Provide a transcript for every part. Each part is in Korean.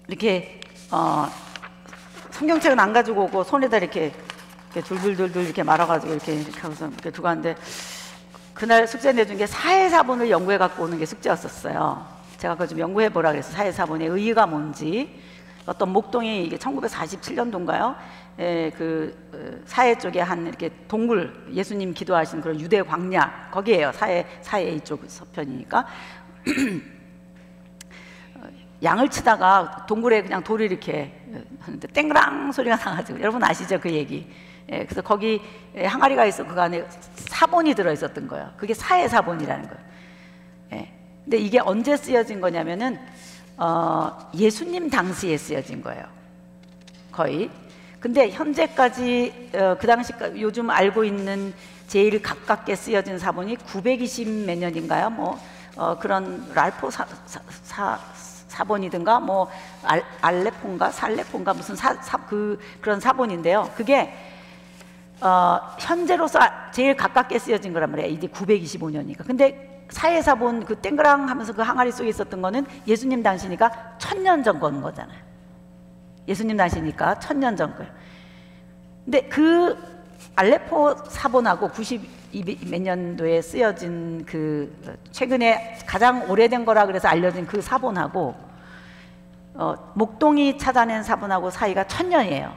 이렇게 성경책은 안 가지고 오고 손에다 이렇게 둘둘둘둘 이렇게 말아가지고 이렇게 하고서 이렇게 두고 왔는데, 그날 숙제 내준 게 사회사본을 연구해 갖고 오는 게 숙제였었어요. 제가 그걸 좀 연구해 보라 그래서 사회사본의 의의가 뭔지, 어떤 목동이 이게 1947년도인가요? 사회 쪽에 한 이렇게 동굴, 예수님 기도하신 그런 유대 광야 거기에요. 사회 이쪽 서편이니까. 양을 치다가 동굴에 그냥 돌이 이렇게 하는데 땡그랑 소리가 나가지고, 여러분 아시죠 그 얘기? 그래서 거기 항아리가 있어, 그 안에 사본이 들어 있었던 거예요. 그게 사회사본이라는 거예요. 근데 이게 언제 쓰여진 거냐면은 예수님 당시에 쓰여진 거예요, 거의. 근데 현재까지 그 당시 요즘 알고 있는 제일 가깝게 쓰여진 사본이 920 몇 년인가요? 뭐 그런 랄포 사본이든가 뭐 알레폰가 살레폰가 무슨 그런 사본인데요. 그게 현재로서 제일 가깝게 쓰여진 거란 말이에요. 이제 925년이니까. 근데 사회사본 그 땡그랑 하면서 그 항아리 속에 있었던 거는 예수님 당시니까 1000년 전 거잖아요. 예수님 당시니까 1000년 전 거예요. 근데 그 알레포 사본하고 92 몇 년도에 쓰여진 그 최근에 가장 오래된 거라 그래서 알려진 그 사본하고 목동이 찾아낸 사본하고 사이가 1000년이에요.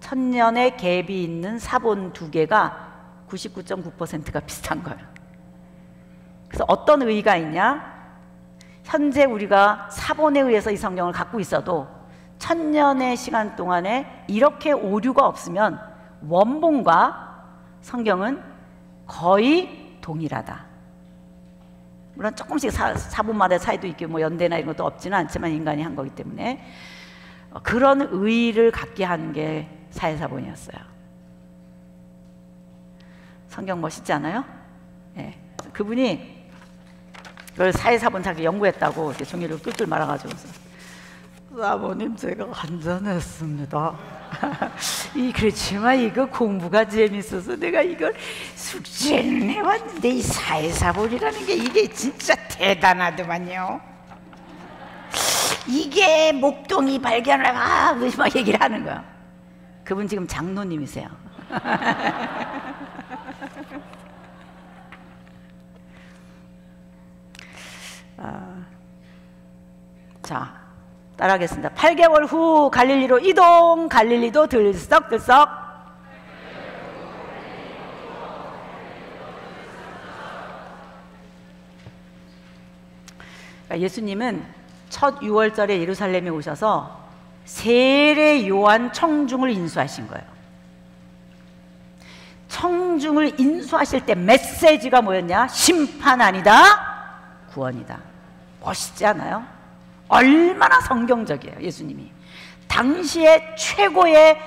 1000년의 갭이 있는 사본 두 개가 99.9%가 비슷한 거예요. 그래서 어떤 의의가 있냐? 현재 우리가 사본에 의해서 이 성경을 갖고 있어도 1000년의 시간 동안에 이렇게 오류가 없으면 원본과 성경은 거의 동일하다. 물론 조금씩 사본마다 차이도 있고 뭐 연대나 이런 것도 없지는 않지만 인간이 한 거기 때문에 그런 의의를 갖게 하는 게 사회사본이었어요. 성경 멋있지 않아요? 네. 그분이 그걸 사회사본 자기 연구했다고 이렇게 종이를 꿀꿀 말아가지고, 사모님 제가 한잔했습니다. 그렇지만 이거 공부가 재밌어서 내가 이걸 숙제는 해왔는데 이 사회사본이라는 게 이게 진짜 대단하더만요. 이게 목동이 발견을 막 얘기를 하는 거야. 그분 지금 장로님이세요. 자, 따라하겠습니다. 8개월 후 갈릴리로 이동. 갈릴리도 들썩들썩. 예수님은 첫 6월절에 예루살렘에 오셔서 세례 요한 청중을 인수하신 거예요. 청중을 인수하실 때 메시지가 뭐였냐? 심판 아니다, 구원이다. 멋있지 않아요? 얼마나 성경적이에요, 예수님이. 당시의 최고의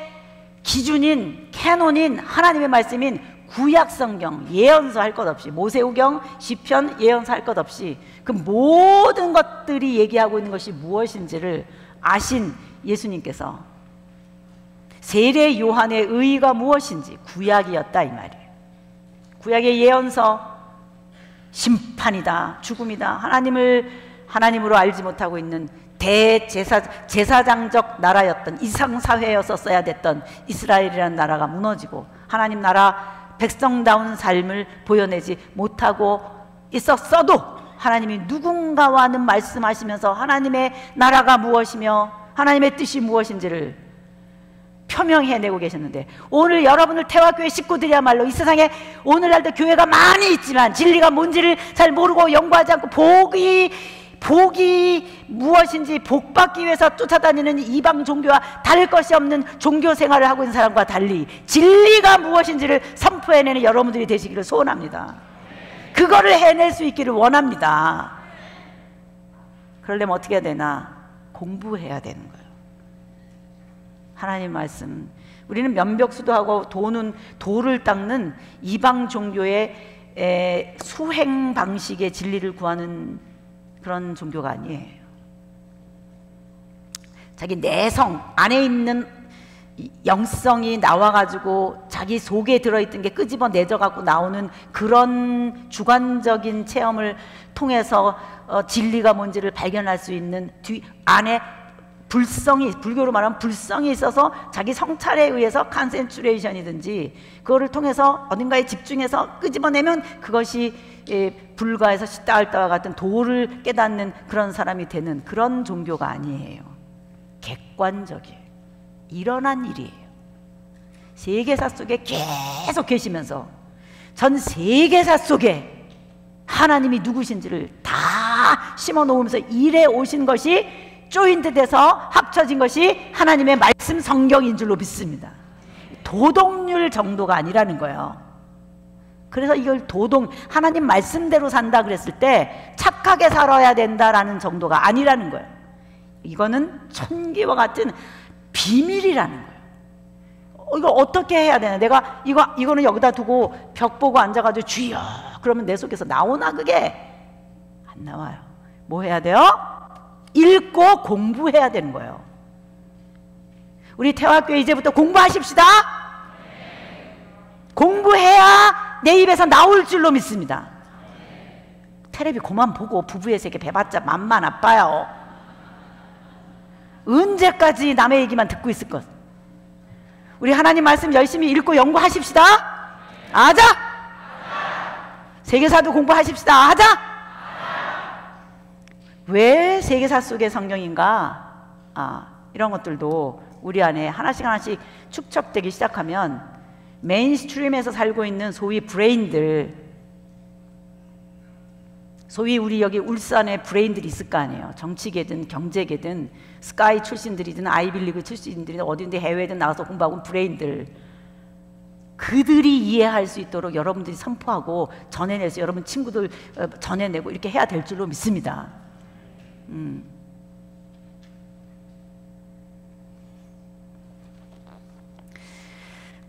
기준인, 캐논인 하나님의 말씀인 구약 성경, 예언서 할 것 없이, 모세오경, 시편, 예언서 할 것 없이 그 모든 것들이 얘기하고 있는 것이 무엇인지를 아신 예수님께서 세례 요한의 의의가 무엇인지 구약이었다 이 말이에요. 구약의 예언서, 심판이다, 죽음이다, 하나님으로 알지 못하고 있는 제사장적 나라였던 이상사회였었어야 됐던 이스라엘이라는 나라가 무너지고 하나님 나라 백성다운 삶을 보여내지 못하고 있었어도 하나님이 누군가와는 말씀하시면서 하나님의 나라가 무엇이며 하나님의 뜻이 무엇인지를 표명해내고 계셨는데, 오늘 여러분들 태화교회 식구들이야말로 이 세상에 오늘날도 교회가 많이 있지만 진리가 뭔지를 잘 모르고 연구하지 않고 복이 무엇인지 복받기 위해서 쫓아다니는 이방 종교와 다를 것이 없는 종교 생활을 하고 있는 사람과 달리 진리가 무엇인지를 선포해내는 여러분들이 되시기를 소원합니다. 그거를 해낼 수 있기를 원합니다. 그러려면 어떻게 해야 되나? 공부해야 되는 거예요. 하나님 말씀. 우리는 면벽수도하고 돌을 닦는 이방 종교의 수행 방식의 진리를 구하는 그런 종교가 아니에요. 자기 내성 안에 있는 영성이 나와가지고 자기 속에 들어있던 게 끄집어 내져갖고 나오는 그런 주관적인 체험을 통해서 진리가 뭔지를 발견할 수 있는 안에 불성이, 불교로 말하면 불성이 있어서 자기 성찰에 의해서 컨센트레이션이든지 그거를 통해서 어딘가에 집중해서 끄집어내면 그것이 불가에서 시다알다와 같은 도를 깨닫는 그런 사람이 되는 그런 종교가 아니에요. 객관적이에요. 일어난 일이에요. 세계사 속에 계속 계시면서 전 세계사 속에 하나님이 누구신지를 다 심어 놓으면서 일해 오신 것이 조인트 돼서 합쳐진 것이 하나님의 말씀 성경인 줄로 믿습니다. 도덕률 정도가 아니라는 거예요. 그래서 이걸 하나님 말씀대로 산다 그랬을 때 착하게 살아야 된다라는 정도가 아니라는 거예요. 이거는 천기와 같은 비밀이라는 거예요. 이거 어떻게 해야 되나? 내가 이거는 여기다 두고 벽 보고 앉아가지고 주여 그러면 내 속에서 나오나? 그게 안 나와요. 뭐 해야 돼요? 읽고 공부해야 되는 거예요. 우리 태화교회 이제부터 공부하십시다. 공부해야 내 입에서 나올 줄로 믿습니다. 텔레비 그만 보고 부부의 세계 배봤자 맘만 아파요. 언제까지 남의 얘기만 듣고 있을 것? 우리 하나님 말씀 열심히 읽고 연구하십시다. 아자. 세계사도 공부하십시다. 하자. 왜 세계사 속의 성경인가? 이런 것들도 우리 안에 하나씩 축적되기 시작하면 메인스트림에서 살고 있는 소위 브레인들, 소위 우리 여기 울산에 브레인들이 있을 거 아니에요. 정치계든 경제계든 스카이 출신들이든 아이빌리그 출신들이든 어딘데 해외든 나가서 공부하고 브레인들, 그들이 이해할 수 있도록 여러분들이 선포하고 전해내서 여러분 친구들 전해내고 이렇게 해야 될 줄로 믿습니다.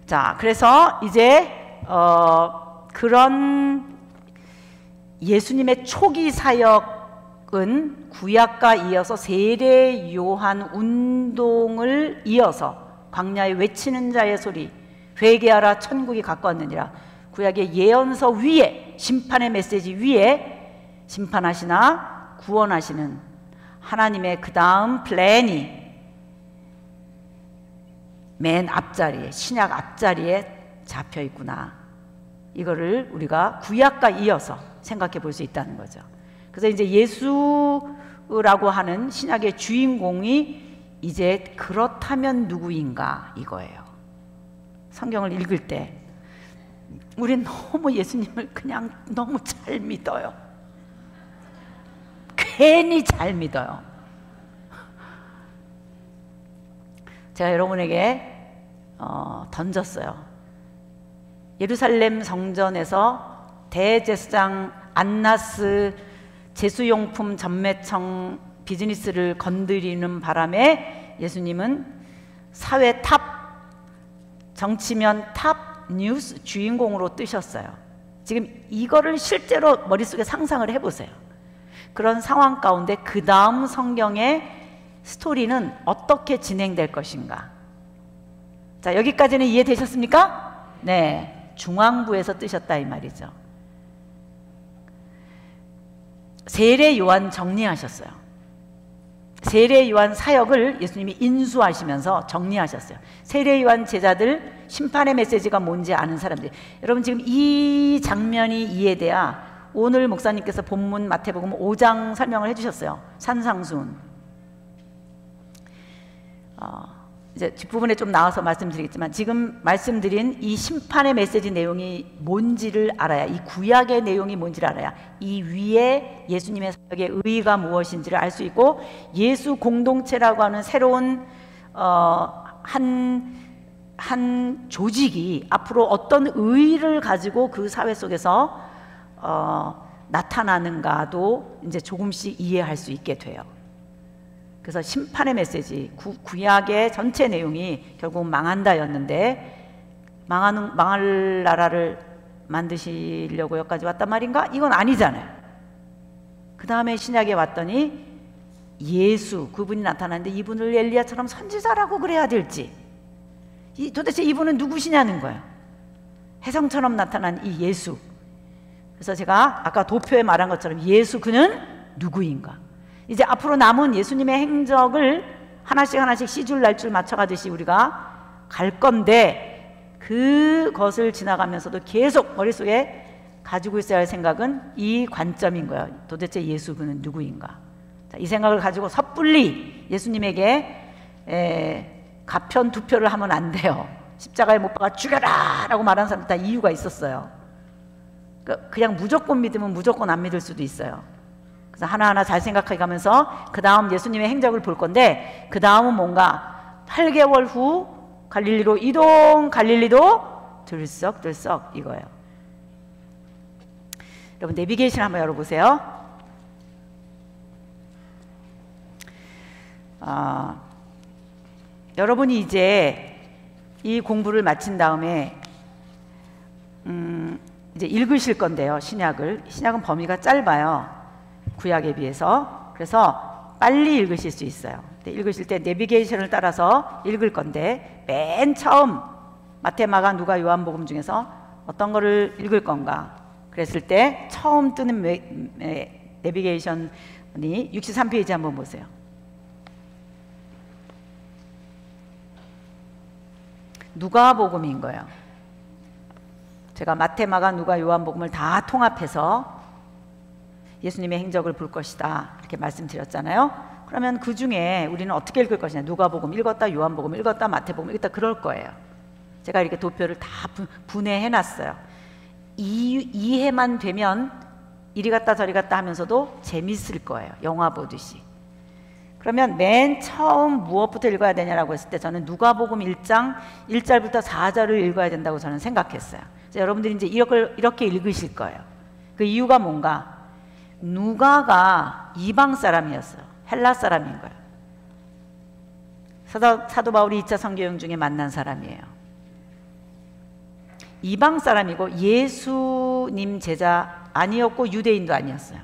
자, 그래서 이제 그런 예수님의 초기 사역은 구약과 이어서 세례 요한 운동을 이어서 광야에 외치는 자의 소리, 회개하라 천국이 가까웠느니라, 구약의 예언서 위에, 심판의 메시지 위에 심판하시나 구원하시는 하나님의 그 다음 플랜이 맨 앞자리에, 신약 앞자리에 잡혀 있구나. 이거를 우리가 구약과 이어서 생각해 볼 수 있다는 거죠. 그래서 이제 예수라고 하는 신약의 주인공이 이제 그렇다면 누구인가 이거예요. 성경을 읽을 때 우린 너무 예수님을 그냥 너무 잘 믿어요. 괜히 잘 믿어요. 제가 여러분에게 던졌어요. 예루살렘 성전에서 대제사장 안나스 제수용품 전매청 비즈니스를 건드리는 바람에 예수님은 사회 탑, 정치면 탑 뉴스 주인공으로 뜨셨어요. 지금 이거를 실제로 머릿속에 상상을 해보세요. 그런 상황 가운데 그 다음 성경의 스토리는 어떻게 진행될 것인가? 자, 여기까지는 이해되셨습니까? 네, 중앙부에서 뜨셨다 이 말이죠. 세례 요한 정리하셨어요. 세례 요한 사역을 예수님이 인수하시면서 정리하셨어요. 세례 요한 제자들 심판의 메시지가 뭔지 아는 사람들, 여러분 지금 이 장면이 이해돼야 오늘 목사님께서 본문 마태복음 5장 설명을 해주셨어요. 산상수훈. 이제 뒷부분에 좀 나와서 말씀드리겠지만 지금 말씀드린 이 심판의 메시지 내용이 뭔지를 알아야, 이 구약의 내용이 뭔지를 알아야 이 위에 예수님의 사역의 의의가 무엇인지를 알 수 있고, 예수 공동체라고 하는 새로운 한 조직이 앞으로 어떤 의의를 가지고 그 사회 속에서 나타나는가도 이제 조금씩 이해할 수 있게 돼요. 그래서 심판의 메시지, 구약의 전체 내용이 결국 망한다였는데 망할 나라를 만드시려고 여기까지 왔단 말인가? 이건 아니잖아요. 그 다음에 신약에 왔더니 예수, 그분이 나타났는데 이분을 엘리야처럼 선지자라고 그래야 될지, 도대체 이분은 누구시냐는 거예요. 혜성처럼 나타난 이 예수. 그래서 제가 아까 도표에 말한 것처럼 예수 그는 누구인가. 이제 앞으로 남은 예수님의 행적을 하나씩 하나씩 시줄 날줄 맞춰가듯이 우리가 갈 건데, 그것을 지나가면서도 계속 머릿속에 가지고 있어야 할 생각은 이 관점인 거예요. 도대체 예수 그는 누구인가. 자, 이 생각을 가지고 섣불리 예수님에게 가편 투표를 하면 안 돼요. 십자가에 못 박아 죽여라 라고 말하는 사람들 다 이유가 있었어요. 그냥 무조건 믿으면 무조건 안 믿을 수도 있어요. 그래서 하나하나 잘 생각해 가면서 그 다음 예수님의 행적을 볼 건데, 그 다음은 뭔가 8개월 후 갈릴리로 이동, 갈릴리도 들썩들썩 이거예요. 여러분 내비게이션 한번 열어보세요. 여러분이 이제 이 공부를 마친 다음에 이제 읽으실 건데요. 신약은 범위가 짧아요. 구약에 비해서. 그래서 빨리 읽으실 수 있어요. 읽으실 때 내비게이션을 따라서 읽을 건데, 맨 처음 마태, 마가, 누가, 요한복음 중에서 어떤 거를 읽을 건가 그랬을 때 처음 뜨는 내비게이션이 63페이지 한번 보세요. 누가복음인 거예요. 제가 마태, 마가, 누가, 요한복음을 다 통합해서 예수님의 행적을 볼 것이다 이렇게 말씀드렸잖아요. 그러면 그 중에 우리는 어떻게 읽을 것이냐. 누가복음 읽었다, 요한복음 읽었다, 마태복음 읽었다 그럴 거예요. 제가 이렇게 도표를 다 분해해 놨어요. 이해만 되면 이리 갔다 저리 갔다 하면서도 재밌을 거예요. 영화 보듯이. 그러면 맨 처음 무엇부터 읽어야 되냐라고 했을 때 저는 누가복음 1장 1절부터 4절을 읽어야 된다고 저는 생각했어요. 그래서 여러분들이 이제 이렇게 읽으실 거예요. 그 이유가 뭔가, 누가가 이방 사람이었어요. 헬라 사람인 거예요. 사도 바울이 2차 선교여행 중에 만난 사람이에요. 이방 사람이고 예수님 제자 아니었고 유대인도 아니었어요.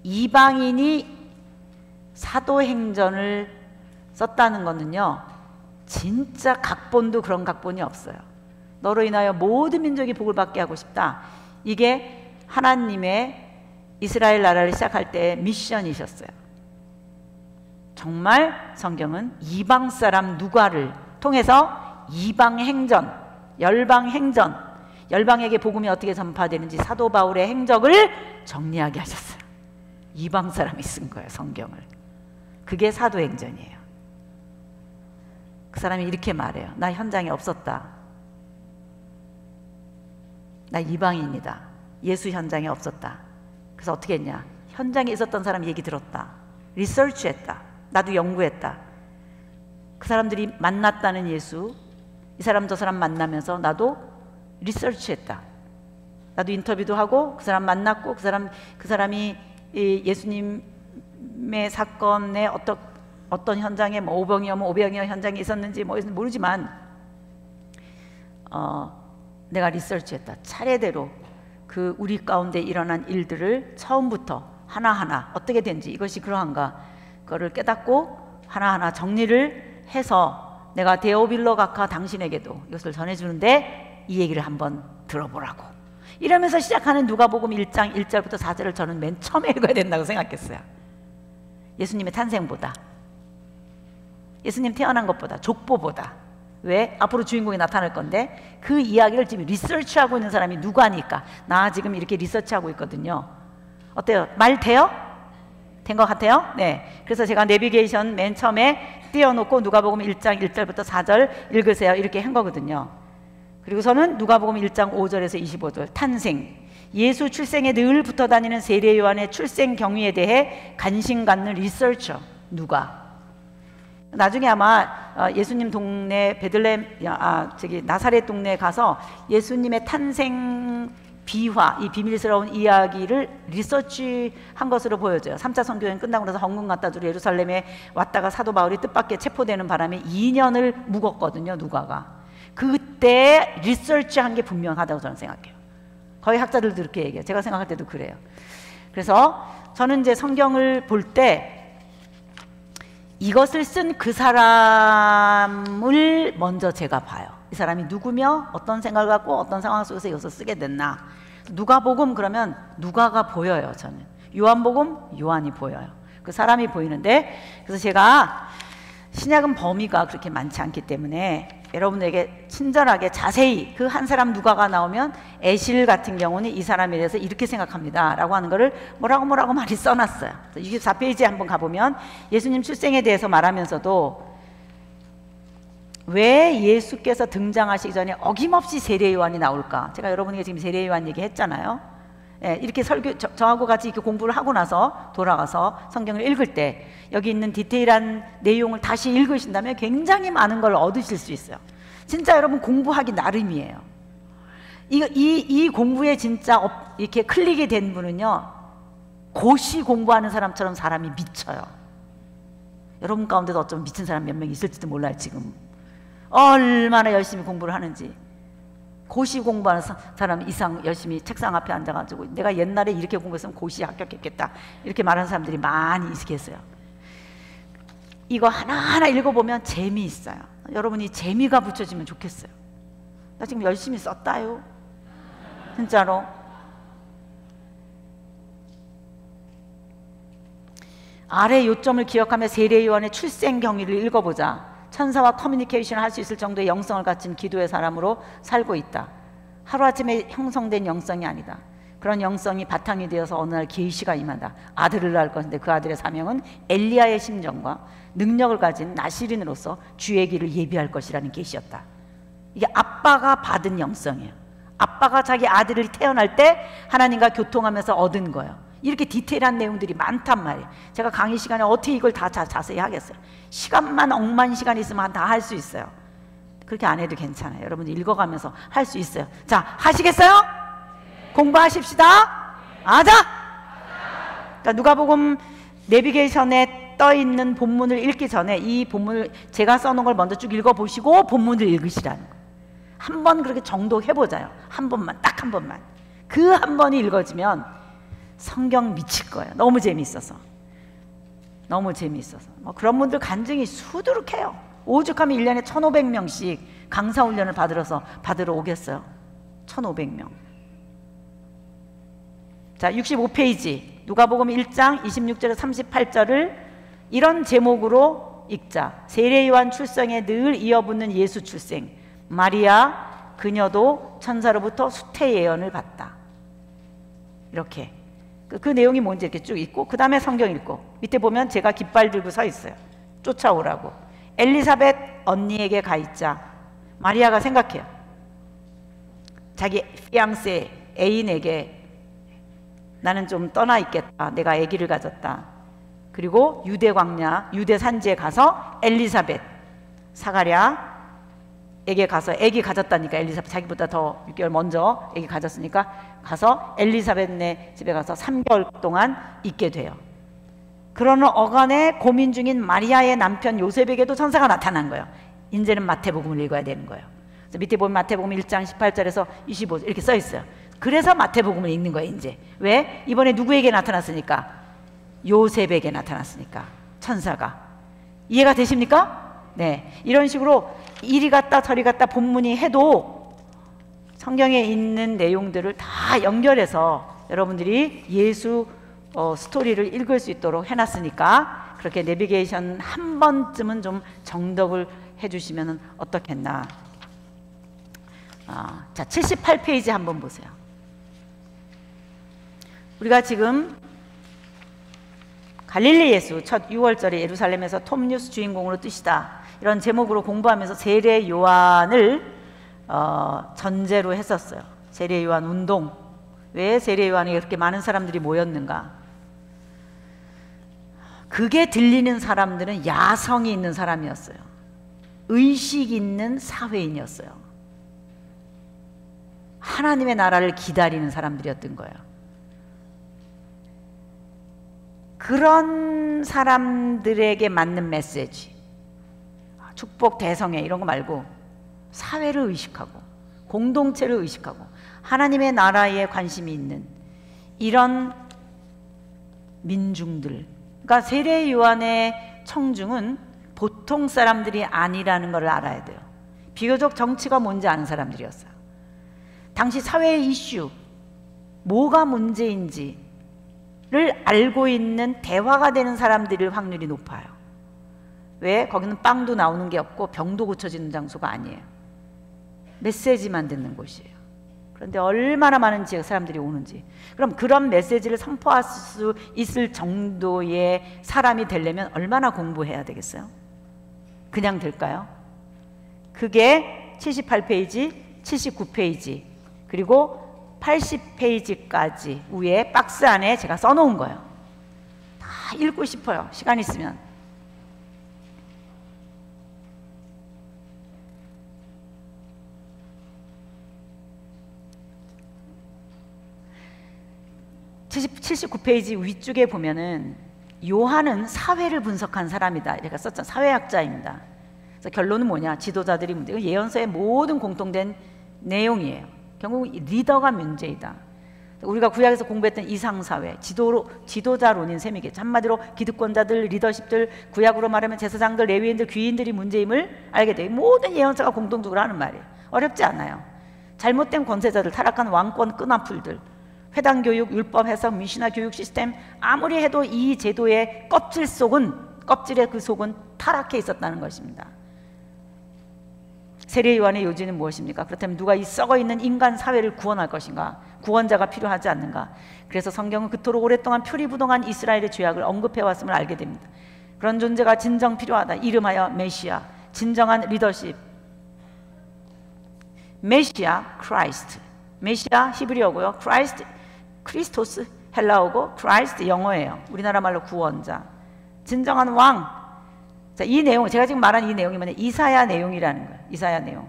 이방인이 사도행전을 썼다는 거는요, 진짜 각본도 그런 각본이 없어요. 너로 인하여 모든 민족이 복을 받게 하고 싶다. 이게 하나님의 이스라엘 나라를 시작할 때 미션이셨어요. 정말 성경은 이방 사람 누가를 통해서 이방 행전, 열방 행전, 열방에게 복음이 어떻게 전파되는지 사도 바울의 행적을 정리하게 하셨어요. 이방 사람이 쓴 거예요, 성경을. 그게 사도행전이에요. 그 사람이 이렇게 말해요. 나 현장에 없었다. 나 이방인이다. 예수 현장에 없었다. 그래서 어떻게 했냐. 현장에 있었던 사람 얘기 들었다. 리서치했다. 나도 연구했다. 그 사람들이 만났다는 예수, 이 사람 저 사람 만나면서 나도 리서치했다. 나도 인터뷰도 하고 그 사람 만났고 그 사람이 예수님의 사건에 어떤 현장에 뭐 오병이어 현장에 있었는지 뭐 모르지만 내가 리서치했다. 차례대로 그 우리 가운데 일어난 일들을 처음부터 하나하나 어떻게 된지 이것이 그러한가 그거를 깨닫고 하나하나 정리를 해서 내가 데오빌로 각하 당신에게도 이것을 전해주는데 이 얘기를 한번 들어보라고 이러면서 시작하는 누가복음 1장 1절부터 4절을 저는 맨 처음에 읽어야 된다고 생각했어요. 예수님의 탄생보다, 예수님 태어난 것보다, 족보보다. 왜? 앞으로 주인공이 나타날 건데 그 이야기를 지금 리서치하고 있는 사람이 누가니까. 나 지금 이렇게 리서치하고 있거든요. 어때요? 말 돼요? 된 것 같아요? 네. 그래서 제가 내비게이션 맨 처음에 띄워놓고 누가복음 1장 1절부터 4절 읽으세요 이렇게 한 거거든요. 그리고서는 누가복음 1장 5절에서 25절 탄생, 예수 출생에 늘 붙어 다니는 세례 요한의 출생 경위에 대해 관심 갖는 리서처 누가. 나중에 아마 예수님 동네 나사렛 동네에 가서 예수님의 탄생 비화, 이 비밀스러운 이야기를 리서치한 것으로 보여져요. 3차 선교여행 끝나고 나서 헌금 갖다 주러 예루살렘에 왔다가 사도 바울이 뜻밖의 체포되는 바람에 2년을 묵었거든요, 누가가. 그때 리서치한 게 분명하다고 저는 생각해요. 거의 학자들도 그렇게 얘기해요. 제가 생각할 때도 그래요. 그래서 저는 이제 성경을 볼 때 이것을 쓴 그 사람을 먼저 제가 봐요. 이 사람이 누구며 어떤 생각을 갖고 어떤 상황 속에서 이것을 쓰게 됐나. 누가복음 그러면 누가가 보여요. 저는 요한복음 요한이 보여요. 그 사람이 보이는데, 그래서 제가 신약은 범위가 그렇게 많지 않기 때문에 여러분에게 친절하게 자세히 그 한 사람 누가가 나오면 에실 같은 경우는 이 사람에 대해서 이렇게 생각합니다 라고 하는 거를 뭐라고 많이 써놨어요. 64페이지에 한번 가보면 예수님 출생에 대해서 말하면서도 왜 예수께서 등장하시기 전에 어김없이 세례 요한이 나올까? 제가 여러분에게 지금 세례 요한 얘기했잖아요. 예, 이렇게 저하고 같이 이렇게 공부를 하고 나서 돌아가서 성경을 읽을 때 여기 있는 디테일한 내용을 다시 읽으신다면 굉장히 많은 걸 얻으실 수 있어요. 진짜 여러분 공부하기 나름이에요. 이 공부에 진짜 이렇게 클릭이 된 분은요, 고시 공부하는 사람처럼 사람이 미쳐요. 여러분 가운데도 어쩌면 미친 사람 몇 명 있을지도 몰라요. 지금 얼마나 열심히 공부를 하는지. 고시 공부하는 사람 이상 열심히 책상 앞에 앉아가지고 내가 옛날에 이렇게 공부했으면 고시 합격했겠다 이렇게 말하는 사람들이 많이 계세요. 이거 하나하나 읽어보면 재미있어요. 여러분이 재미가 붙여지면 좋겠어요. 나 지금 열심히 썼다요. 진짜로. 아래 요점을 기억하며 세례 요한의 출생 경위를 읽어보자. 천사와 커뮤니케이션을 할 수 있을 정도의 영성을 갖춘 기도의 사람으로 살고 있다. 하루아침에 형성된 영성이 아니다. 그런 영성이 바탕이 되어서 어느 날 계시가 임한다. 아들을 낳을 것인데 그 아들의 사명은 엘리야의 심정과 능력을 가진 나시린으로서 주의 길을 예비할 것이라는 계시였다. 이게 아빠가 받은 영성이에요. 아빠가 자기 아들이 태어날 때 하나님과 교통하면서 얻은 거예요. 이렇게 디테일한 내용들이 많단 말이에요. 제가 강의 시간에 어떻게 이걸 다 자세히 하겠어요. 시간만 억만 시간 있으면 다 할 수 있어요. 그렇게 안 해도 괜찮아요. 여러분 읽어가면서 할 수 있어요. 자, 하시겠어요? 공부하십시다. 아자! 자, 누가복음 내비게이션에 떠있는 본문을 읽기 전에 이 본문을 제가 써놓은 걸 먼저 쭉 읽어보시고 본문을 읽으시라는 거예요. 한 번 그렇게 정독해보자요. 한 번만, 딱 한 번만. 그 한 번이 읽어지면 성경 미칠 거예요. 너무 재미있어서. 너무 재미있어서. 뭐 그런 분들 간증이 수두룩해요. 오죽하면 1년에 1,500명씩 강사훈련을 받으러 오겠어요. 1,500명. 자, 65페이지 누가복음 1장 26절에서 38절을 이런 제목으로 읽자. 세례 요한 출생에 늘 이어붙는 예수 출생. 마리아 그녀도 천사로부터 수태 예언을 받다. 이렇게 그 내용이 뭔지 이렇게 쭉 있고, 그 다음에 성경 읽고 밑에 보면 제가 깃발 들고 서 있어요. 쫓아오라고. 엘리사벳 언니에게 가 있자. 마리아가 생각해요. 자기 피앙세 애인에게 나는 좀 떠나 있겠다. 내가 아기를 가졌다. 그리고 유대 광야, 유대 산지에 가서 엘리사벳, 사가랴에게 가서 아기 가졌다니까. 엘리사벳 자기보다 더 6개월 먼저 아기 가졌으니까 가서 엘리사벳네 집에 가서 3개월 동안 있게 돼요. 그러는 어간에 고민 중인 마리아의 남편 요셉에게도 천사가 나타난 거예요. 이제는 마태복음을 읽어야 되는 거예요. 그래서 밑에 보면 마태복음 1장 18절에서 25절 이렇게 써 있어요. 그래서 마태복음을 읽는 거예요. 이제 왜? 이번에 누구에게 나타났으니까? 요셉에게 나타났으니까 천사가. 이해가 되십니까? 네, 이런 식으로 이리 갔다 저리 갔다 본문이 해도 성경에 있는 내용들을 다 연결해서 여러분들이 예수 스토리를 읽을 수 있도록 해놨으니까 그렇게 내비게이션 한 번쯤은 좀 정독을 해주시면 어떻겠나. 자, 78페이지 한번 보세요. 우리가 지금 갈릴리 예수 첫 6월절에 예루살렘에서 톱뉴스 주인공으로 뜨시다 이런 제목으로 공부하면서 세례 요한을 전제로 했었어요. 세례 요한 운동. 왜 세례 요한에 그렇게 많은 사람들이 모였는가? 그게 들리는 사람들은 야성이 있는 사람이었어요. 의식 있는 사회인이었어요. 하나님의 나라를 기다리는 사람들이었던 거예요. 그런 사람들에게 맞는 메시지, 축복 대성회 이런 거 말고 사회를 의식하고 공동체를 의식하고 하나님의 나라에 관심이 있는 이런 민중들. 그러니까 세례 요한의 청중은 보통 사람들이 아니라는 걸 알아야 돼요. 비교적 정치가 뭔지 아는 사람들이었어요. 당시 사회의 이슈, 뭐가 문제인지를 알고 있는 대화가 되는 사람들일 확률이 높아요. 왜? 거기는 빵도 나오는 게 없고 병도 고쳐지는 장소가 아니에요. 메시지만 듣는 곳이에요. 그런데 얼마나 많은 지역 사람들이 오는지. 그럼 그런 메시지를 선포할 수 있을 정도의 사람이 되려면 얼마나 공부해야 되겠어요? 그냥 될까요? 그게 78페이지, 79페이지, 그리고 80페이지까지 위에 박스 안에 제가 써놓은 거예요. 다 읽고 싶어요. 시간 있으면. 칠 79페이지 위쪽에 보면은 요한은 사회를 분석한 사람이다. 이렇게 썼잖아요. 사회학자입니다. 그래서 결론은 뭐냐? 지도자들이 문제. 예언서의 모든 공통된 내용이에요. 결국 리더가 문제이다. 우리가 구약에서 공부했던 이상사회, 지도자론인 셈이겠죠. 한마디로 기득권자들, 리더십들, 구약으로 말하면 제사장들, 레위인들, 귀인들이 문제임을 알게 돼요. 모든 예언서가 공통적으로 하는 말이에요. 어렵지 않아요. 잘못된 권세자들, 타락한 왕권 끈앞풀들, 회당 교육, 율법 해석, 미시나 교육 시스템, 아무리 해도 이 제도의 껍질의 그 속은 타락해 있었다는 것입니다. 세례 요한의 요지는 무엇입니까? 그렇다면 누가 이 썩어있는 인간 사회를 구원할 것인가? 구원자가 필요하지 않는가? 그래서 성경은 그토록 오랫동안 표리부동한 이스라엘의 죄악을 언급해왔음을 알게 됩니다. 그런 존재가 진정 필요하다. 이름하여 메시아, 진정한 리더십. 메시아, 크라이스트. 메시아 히브리어고요. 크리스토스 헬라어고, 크라이스트 영어예요. 우리나라 말로 구원자. 진정한 왕. 자, 이 내용, 제가 지금 말한 이 내용이 뭐냐? 이사야 내용이라는 거예요. 이사야 내용.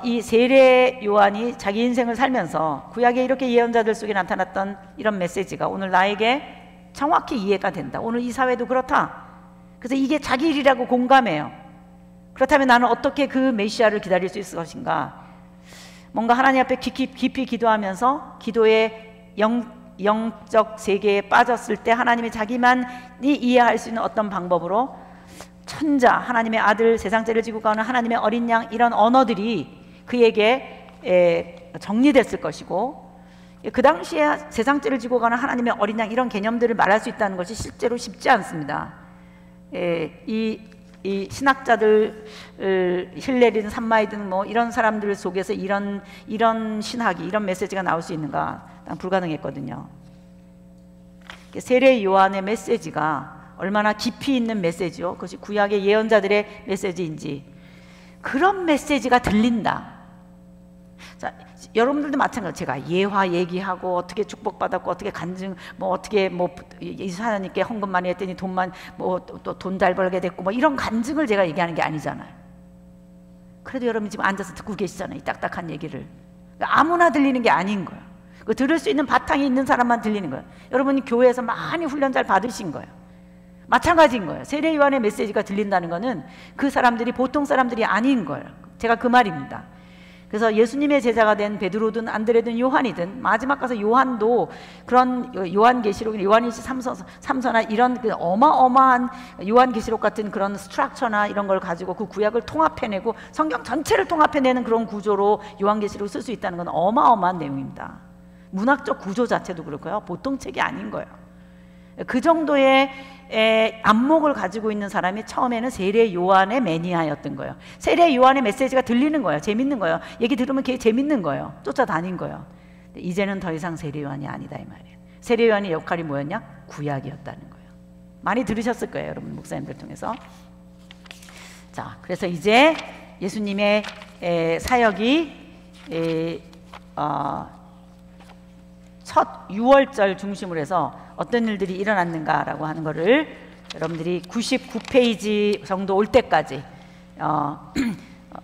이 세례 요한이 자기 인생을 살면서 구약에 이렇게 예언자들 속에 나타났던 이런 메시지가 오늘 나에게 정확히 이해가 된다. 오늘 이 사회도 그렇다. 그래서 이게 자기 일이라고 공감해요. 그렇다면 나는 어떻게 그 메시아를 기다릴 수 있을 것인가? 뭔가 하나님 앞에 깊이 기도하면서 기도의 영적 세계에 빠졌을 때 하나님이 자기만이 이해할 수 있는 어떤 방법으로 천자, 하나님의 아들, 세상죄를 지고 가는 하나님의 어린 양, 이런 언어들이 그에게 정리됐을 것이고, 그 당시에 세상죄를 지고 가는 하나님의 어린 양, 이런 개념들을 말할 수 있다는 것이 실제로 쉽지 않습니다. 이 신학자들, 힐레리든 산마이든 뭐 이런 사람들 속에서 이런 신학이, 이런 메시지가 나올 수 있는가? 불가능했거든요. 세례 요한의 메시지가 얼마나 깊이 있는 메시지요. 그것이 구약의 예언자들의 메시지인지, 그런 메시지가 들린다. 자, 여러분들도 마찬가지로 제가 예화 얘기하고 어떻게 축복받았고 어떻게 간증 어떻게 이사님께 헌금 많이 했더니 돈 잘 벌게 됐고 이런 간증을 제가 얘기하는 게 아니잖아요. 그래도 여러분이 지금 앉아서 듣고 계시잖아요. 이 딱딱한 얘기를. 아무나 들리는 게 아닌 거예요. 그 들을 수 있는 바탕이 있는 사람만 들리는 거예요. 여러분이 교회에서 많이 훈련 잘 받으신 거예요. 마찬가지인 거예요. 세례 요한의 메시지가 들린다는 것은 그 사람들이 보통 사람들이 아닌 거예요. 제가 그 말입니다. 그래서 예수님의 제자가 된 베드로든 안드레든 요한이든, 마지막 가서 요한도 그런 요한계시록, 요한일서 3서나 이런 그 어마어마한 요한계시록 같은 그런 스트럭처나 이런 걸 가지고 그 구약을 통합해내고 성경 전체를 통합해내는 그런 구조로 요한계시록을 쓸 수 있다는 건 어마어마한 내용입니다. 문학적 구조 자체도 그렇고요. 보통 책이 아닌 거예요. 그 정도의 안목을 가지고 있는 사람이 처음에는 세례 요한의 매니아였던 거예요. 세례 요한의 메시지가 들리는 거예요. 재밌는 거예요. 얘기 들으면 그게 재밌는 거예요. 쫓아다닌 거예요. 이제는 더 이상 세례 요한이 아니다 이 말이에요. 세례 요한의 역할이 뭐였냐? 구약이었다는 거예요. 많이 들으셨을 거예요, 여러분, 목사님들 통해서. 자, 그래서 이제 예수님의 사역이 첫 6월절 중심으로 해서 어떤 일들이 일어났는가라고 하는 거를 여러분들이 99페이지 정도 올 때까지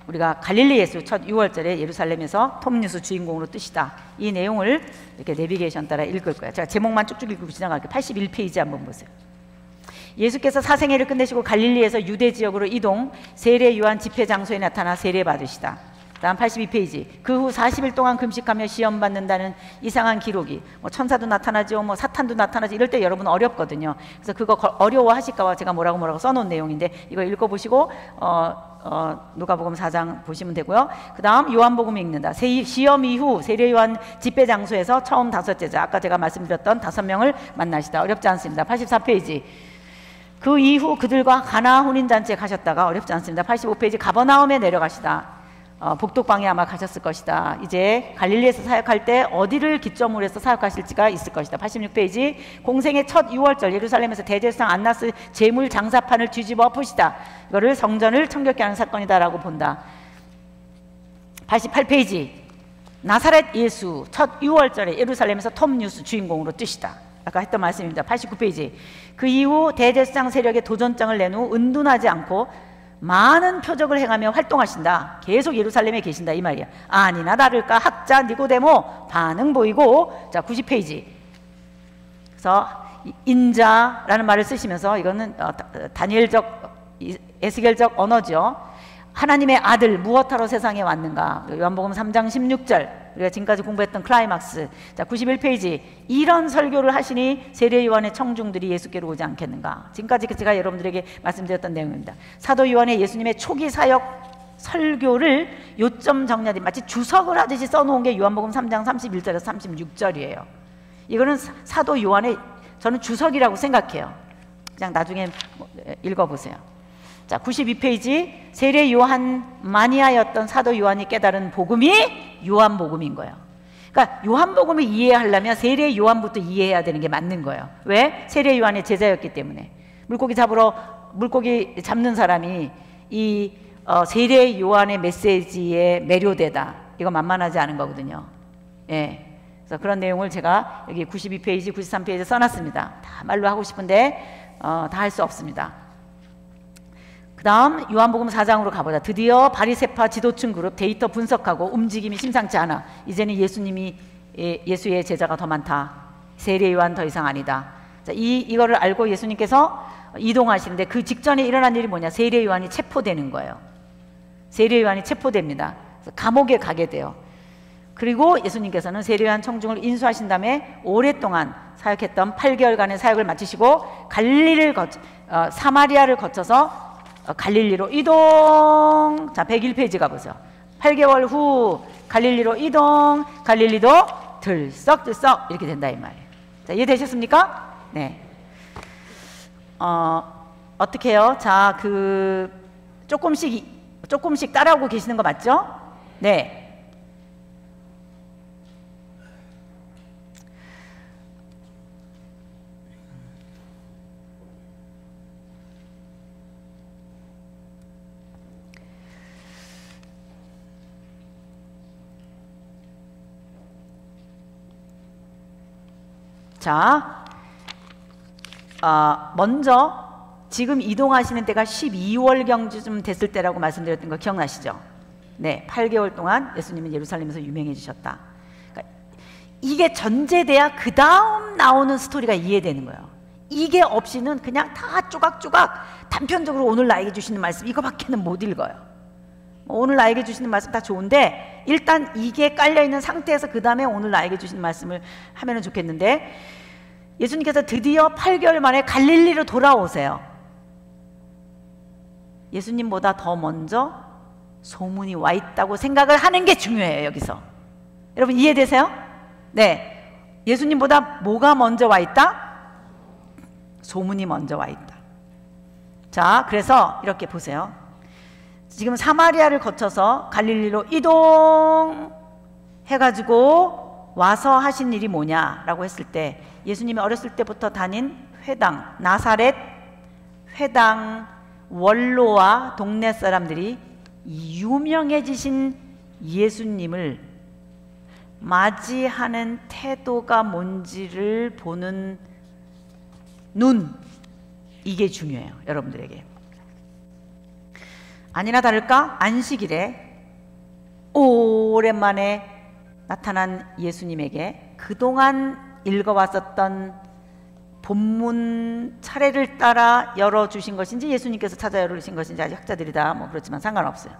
우리가 갈릴리 예수 첫 6월절에 예루살렘에서 톱니스 주인공으로 뜨시다, 이 내용을 이렇게 내비게이션 따라 읽을 거예요. 제가 제목만 쭉쭉 읽고 지나갈게요. 81페이지 한번 보세요. 예수께서 사생애를 끝내시고 갈릴리에서 유대 지역으로 이동, 세례 요한 집회 장소에 나타나 세례 받으시다. 다음 82페이지. 그 후 40일 동안 금식하며 시험 받는다는 이상한 기록이, 천사도 나타나죠, 사탄도 나타나죠, 이럴 때 여러분 어렵거든요. 그래서 그거 어려워하실까봐 제가 뭐라고 써놓은 내용인데, 이거 읽어보시고 누가복음 4장 보시면 되고요. 그 다음 요한복음 읽는다. 시험 이후 세례요한 집회 장소에서 처음 5제자, 아까 제가 말씀드렸던 5명을 만나시다. 어렵지 않습니다. 84페이지. 그 이후 그들과 가나 혼인잔치에 가셨다가, 어렵지 않습니다. 85페이지. 가버나움에 내려가시다. 북독방에 아마 가셨을 것이다. 이제 갈릴리에서 사역할 때 어디를 기점으로 해서 사역하실지가 있을 것이다. 86페이지. 공생의 첫 6월절 예루살렘에서 대제사장 안나스 제물 장사판을 뒤집어 엎으시다. 이거를 성전을 청결케 하는 사건이다라고 본다. 88페이지. 나사렛 예수 첫 6월절에 예루살렘에서 톰 뉴스 주인공으로 뜨시다. 아까 했던 말씀입니다. 89페이지. 그 이후 대제사장 세력의 도전장을 낸 후 은둔하지 않고 많은 표적을 행하며 활동하신다. 계속 예루살렘에 계신다 이 말이야. 아니나 다를까 학자 니고데모 반응 보이고. 자, 90페이지. 그래서 인자라는 말을 쓰시면서, 이거는 다니엘적 에스겔적 언어죠. 하나님의 아들 무엇하러 세상에 왔는가. 요한복음 3장 16절 우리가 지금까지 공부했던 클라이막스. 자, 91페이지. 이런 설교를 하시니 세례 요한의 청중들이 예수께로 오지 않겠는가. 지금까지 제가 여러분들에게 말씀드렸던 내용입니다. 사도 요한의 예수님의 초기 사역 설교를 요점 정리하듯이 마치 주석을 하듯이 써놓은 게 요한복음 3장 31절에서 36절이에요 이거는 사도 요한의 저는 주석이라고 생각해요. 그냥 나중에 읽어보세요. 자, 92페이지. 세례 요한만이 하였던 사도 요한이 깨달은 복음이 요한복음인 거예요. 그러니까 요한복음을 이해하려면 세례 요한부터 이해해야 되는 게 맞는 거예요. 왜? 세례 요한의 제자였기 때문에. 물고기 잡는 사람이 이 세례 요한의 메시지에 매료되다. 이거 만만하지 않은 거거든요. 예. 그래서 그런 내용을 제가 여기 92페이지, 93페이지에 써놨습니다. 다 말로 하고 싶은데 다 할 수 없습니다. 그 다음 요한복음 4장으로 가보자. 드디어 바리새파 지도층 그룹 데이터 분석하고 움직임이 심상치 않아. 이제는 예수의 제자가 더 많다. 세례 요한 더 이상 아니다. 자, 이거를 알고 예수님께서 이동하시는데 그 직전에 일어난 일이 뭐냐. 세례 요한이 체포되는 거예요. 세례 요한이 체포됩니다. 감옥에 가게 돼요. 그리고 예수님께서는 세례 요한 청중을 인수하신 다음에 오랫동안 사역했던 8개월간의 사역을 마치시고 사마리아를 거쳐서 갈릴리로 이동. 자, 101페이지 가보세요. 8개월 후 갈릴리로 이동. 갈릴리도 들썩들썩 이렇게 된다 이 말이에요. 자, 이해되셨습니까? 네. 어떻게 해요? 자, 조금씩 따라오고 계시는 거 맞죠? 네. 자, 먼저 지금 이동하시는 때가 12월경쯤 됐을 때라고 말씀드렸던 거 기억나시죠? 네, 8개월 동안 예수님은 예루살렘에서 유명해지셨다. 그러니까 이게 전제돼야 그 다음 나오는 스토리가 이해되는 거예요. 이게 없이는 그냥 다 조각조각 단편적으로 오늘 나에게 주시는 말씀 이거밖에는 못 읽어요. 오늘 나에게 주시는 말씀 다 좋은데 일단 이게 깔려있는 상태에서 그 다음에 오늘 나에게 주시는 말씀을 하면 좋겠는데, 예수님께서 드디어 8개월 만에 갈릴리로 돌아오세요. 예수님보다 더 먼저 소문이 와 있다고 생각을 하는 게 중요해요. 여기서 여러분 이해되세요? 네, 예수님보다 뭐가 먼저 와 있다? 소문이 먼저 와 있다. 자, 그래서 이렇게 보세요. 지금 사마리아를 거쳐서 갈릴리로 이동해가지고 와서 하신 일이 뭐냐라고 했을 때, 예수님이 어렸을 때부터 다닌 회당, 나사렛 회당 원로와 동네 사람들이 유명해지신 예수님을 맞이하는 태도가 뭔지를 보는 눈, 이게 중요해요. 여러분들에게. 아니나 다를까 안식일에 오랜만에 나타난 예수님에게 그동안 읽어왔었던 본문 차례를 따라 열어주신 것인지 예수님께서 찾아 열어주신 것인지 아직 학자들이 다 그렇지만 상관없어요.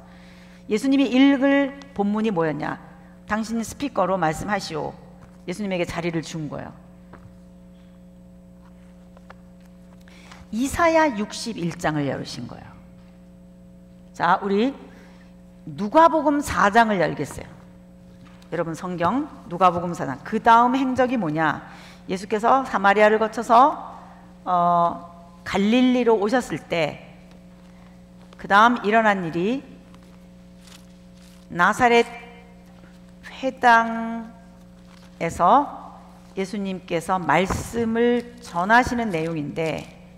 예수님이 읽을 본문이 뭐였냐? 당신 스피커로 말씀하시오. 예수님에게 자리를 준 거예요. 이사야 61장을 열으신 거예요. 자, 우리 누가복음 4장을 열겠어요. 여러분 성경 누가복음 4장. 그 다음 행적이 뭐냐? 예수께서 사마리아를 거쳐서 갈릴리로 오셨을 때 그 다음 일어난 일이 나사렛 회당에서 예수님께서 말씀을 전하시는 내용인데,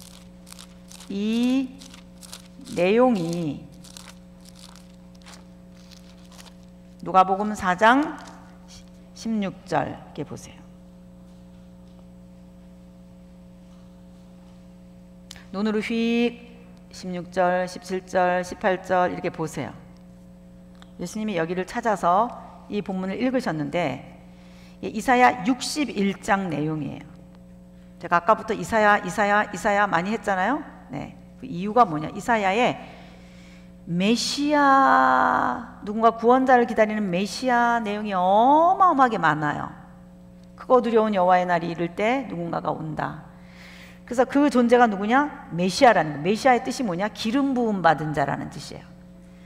이 내용이 누가복음 4장 16절 이렇게 보세요. 눈으로 휙 16절, 17절, 18절 이렇게 보세요. 예수님이 여기를 찾아서 이 본문을 읽으셨는데 이사야 61장 내용이에요. 제가 아까부터 이사야 많이 했잖아요. 네. 그 이유가 뭐냐? 이사야에 메시아, 누군가 구원자를 기다리는 메시아 내용이 어마어마하게 많아요. 크고 두려운 여호와의 날이 이를 때 누군가가 온다. 그래서 그 존재가 누구냐? 메시아라는 거. 메시아의 뜻이 뭐냐? 기름 부음 받은 자라는 뜻이에요.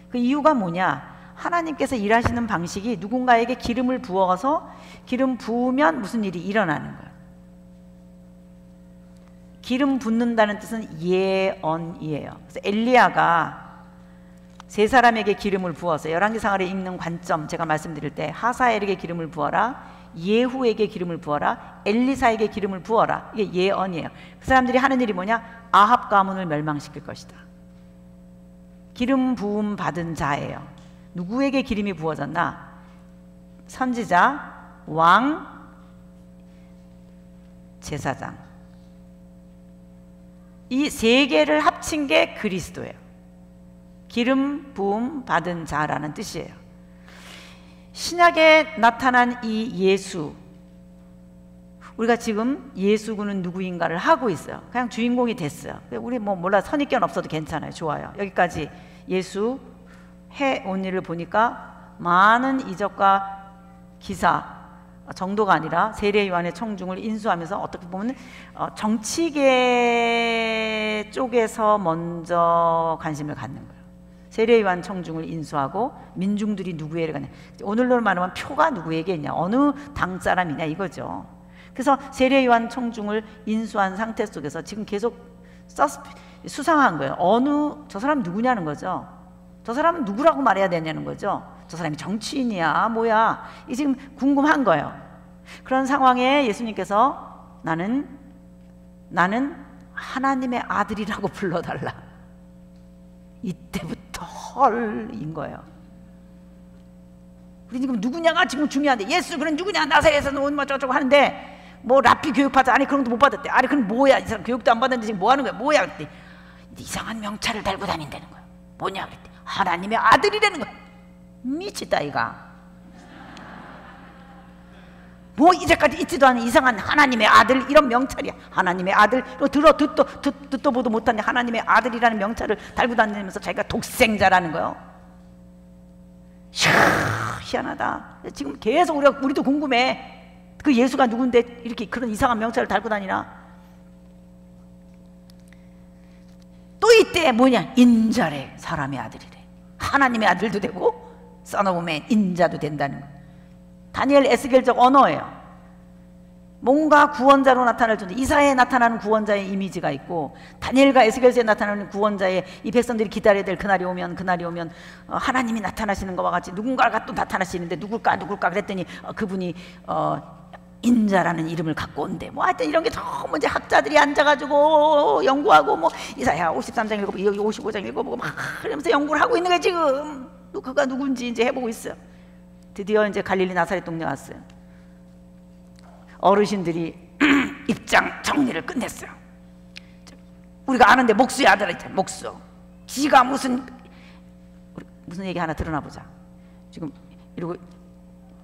그 이유가 뭐냐? 하나님께서 일하시는 방식이 누군가에게 기름을 부어서 기름 부으면 무슨 일이 일어나는 거예요. 기름 붓는다는 뜻은 예언이에요. 그래서 엘리야가 세 사람에게 기름을 부어서 열왕기상하를 읽는 관점 제가 말씀드릴 때 하사엘에게 기름을 부어라, 예후에게 기름을 부어라, 엘리사에게 기름을 부어라. 이게 예언이에요. 그 사람들이 하는 일이 뭐냐? 아합 가문을 멸망시킬 것이다. 기름 부음 받은 자예요. 누구에게 기름이 부어졌나? 선지자, 왕, 제사장. 이 세 개를 합친 게 그리스도예요. 기름 부음 받은 자라는 뜻이에요. 신약에 나타난 이 예수, 우리가 지금 예수군은 누구인가를 하고 있어요. 그냥 주인공이 됐어요. 우리 뭐 몰라, 선입견 없어도 괜찮아요. 좋아요. 여기까지 예수 해온 일을 보니까 많은 이적과 기사 정도가 아니라 세례 요한의 청중을 인수하면서 어떻게 보면 정치계 쪽에서 먼저 관심을 갖는 거예요. 세례 요한 청중을 인수하고 민중들이 누구에게 가냐, 오늘로 말하면 표가 누구에게 있냐, 어느 당 사람이냐 이거죠. 그래서 세례 요한 청중을 인수한 상태 속에서 지금 계속 수상한 거예요. 저 사람 누구냐는 거죠. 저 사람은 누구라고 말해야 되냐는 거죠. 저 사람이 정치인이야 뭐야, 이 지금 궁금한 거예요. 그런 상황에 예수님께서 나는 하나님의 아들이라고 불러달라. 이때부터 헐인 거예요. 우리 지금 누구냐가 지금 중요한데, 예수 그런 누구냐, 나사렛에서 뭐 저쩌고 하는데 뭐 랍비 교육받아, 아니 그런 것도 못 받았대. 아니 그럼 뭐야, 이 사람 교육도 안 받았는데 지금 뭐 하는 거야, 뭐야 그랬더니 이상한 명찰을 달고 다닌다는 거야. 뭐냐 그랬더니 하나님의 아들이라는 거야. 미치다 이가. 뭐 이제까지 있지도 않은 이상한 하나님의 아들 이런 명찰이야. 하나님의 아들, 듣도 보도 못한 하나님의 아들이라는 명찰을 달고 다니면서 자기가 독생자라는 거요. 희한하다. 지금 계속 우리도 궁금해. 그 예수가 누군데 이렇게 그런 이상한 명찰을 달고 다니나. 또 이때 뭐냐, 인자래. 사람의 아들이래. 하나님의 아들도 되고 Son of Man, 인자도 된다는 거예요. 다니엘 에스겔적 언어예요. 뭔가 구원자로 나타날 존재, 이사야에 나타나는 구원자의 이미지가 있고 다니엘과 에스겔서에 나타나는 구원자의, 이 백성들이 기다려야 될 그날이 오면 하나님이 나타나시는 것과 같이 누군가가 또 나타나시는데 누굴까 그랬더니 그분이 인자라는 이름을 갖고 온대. 뭐 하여튼 이런 게 너무 이제 학자들이 앉아가지고 연구하고 뭐 이사야 53장 읽어보고 여기 55장 읽어보고 막 그러면서 연구를 하고 있는 거예요. 지금 그가 누군지 이제 해보고 있어요. 드디어 이제 갈릴리 나사렛 동네 왔어요. 어르신들이 입장 정리를 끝냈어요. 우리가 아는데 목수의 아들 있잖아. 목수. 지가 무슨 얘기 하나 드러나 보자. 지금 이러고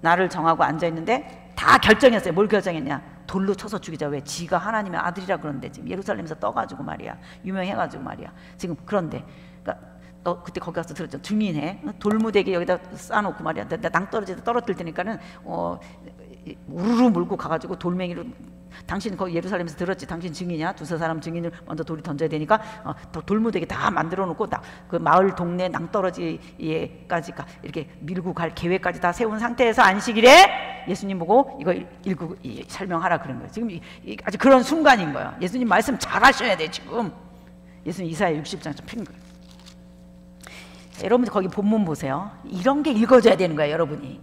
나를 정하고 앉아 있는데 다 결정했어요. 뭘 결정했냐? 돌로 쳐서 죽이자. 왜? 지가 하나님의 아들이라 그러는데 지금 예루살렘에서 떠가지고 말이야. 유명해가지고 말이야. 지금 그런데 그러니까 너 그때 거기 가서 들었죠. 증인해. 돌무대기 여기다 쌓아놓고 말이야. 낭 떨어질 테니까는 우르르 몰고 가가지고 돌멩이로 당신 거기 예루살렘에서 들었지? 당신 증인이야? 두세 사람 증인을 먼저 돌이 던져야 되니까 돌무더기 다 만들어 놓고 그 마을 동네 낭떠러지에까지 이렇게 밀고 갈 계획까지 다 세운 상태에서 안식일에 예수님 보고 이거 읽고 설명하라 그런 거예요. 지금 아주 그런 순간인 거예요. 예수님 말씀 잘 하셔야 돼 지금. 예수님 이사야 60장 좀 핀 거예요. 여러분 거기 본문 보세요. 이런 게 읽어져야 되는 거예요, 여러분이.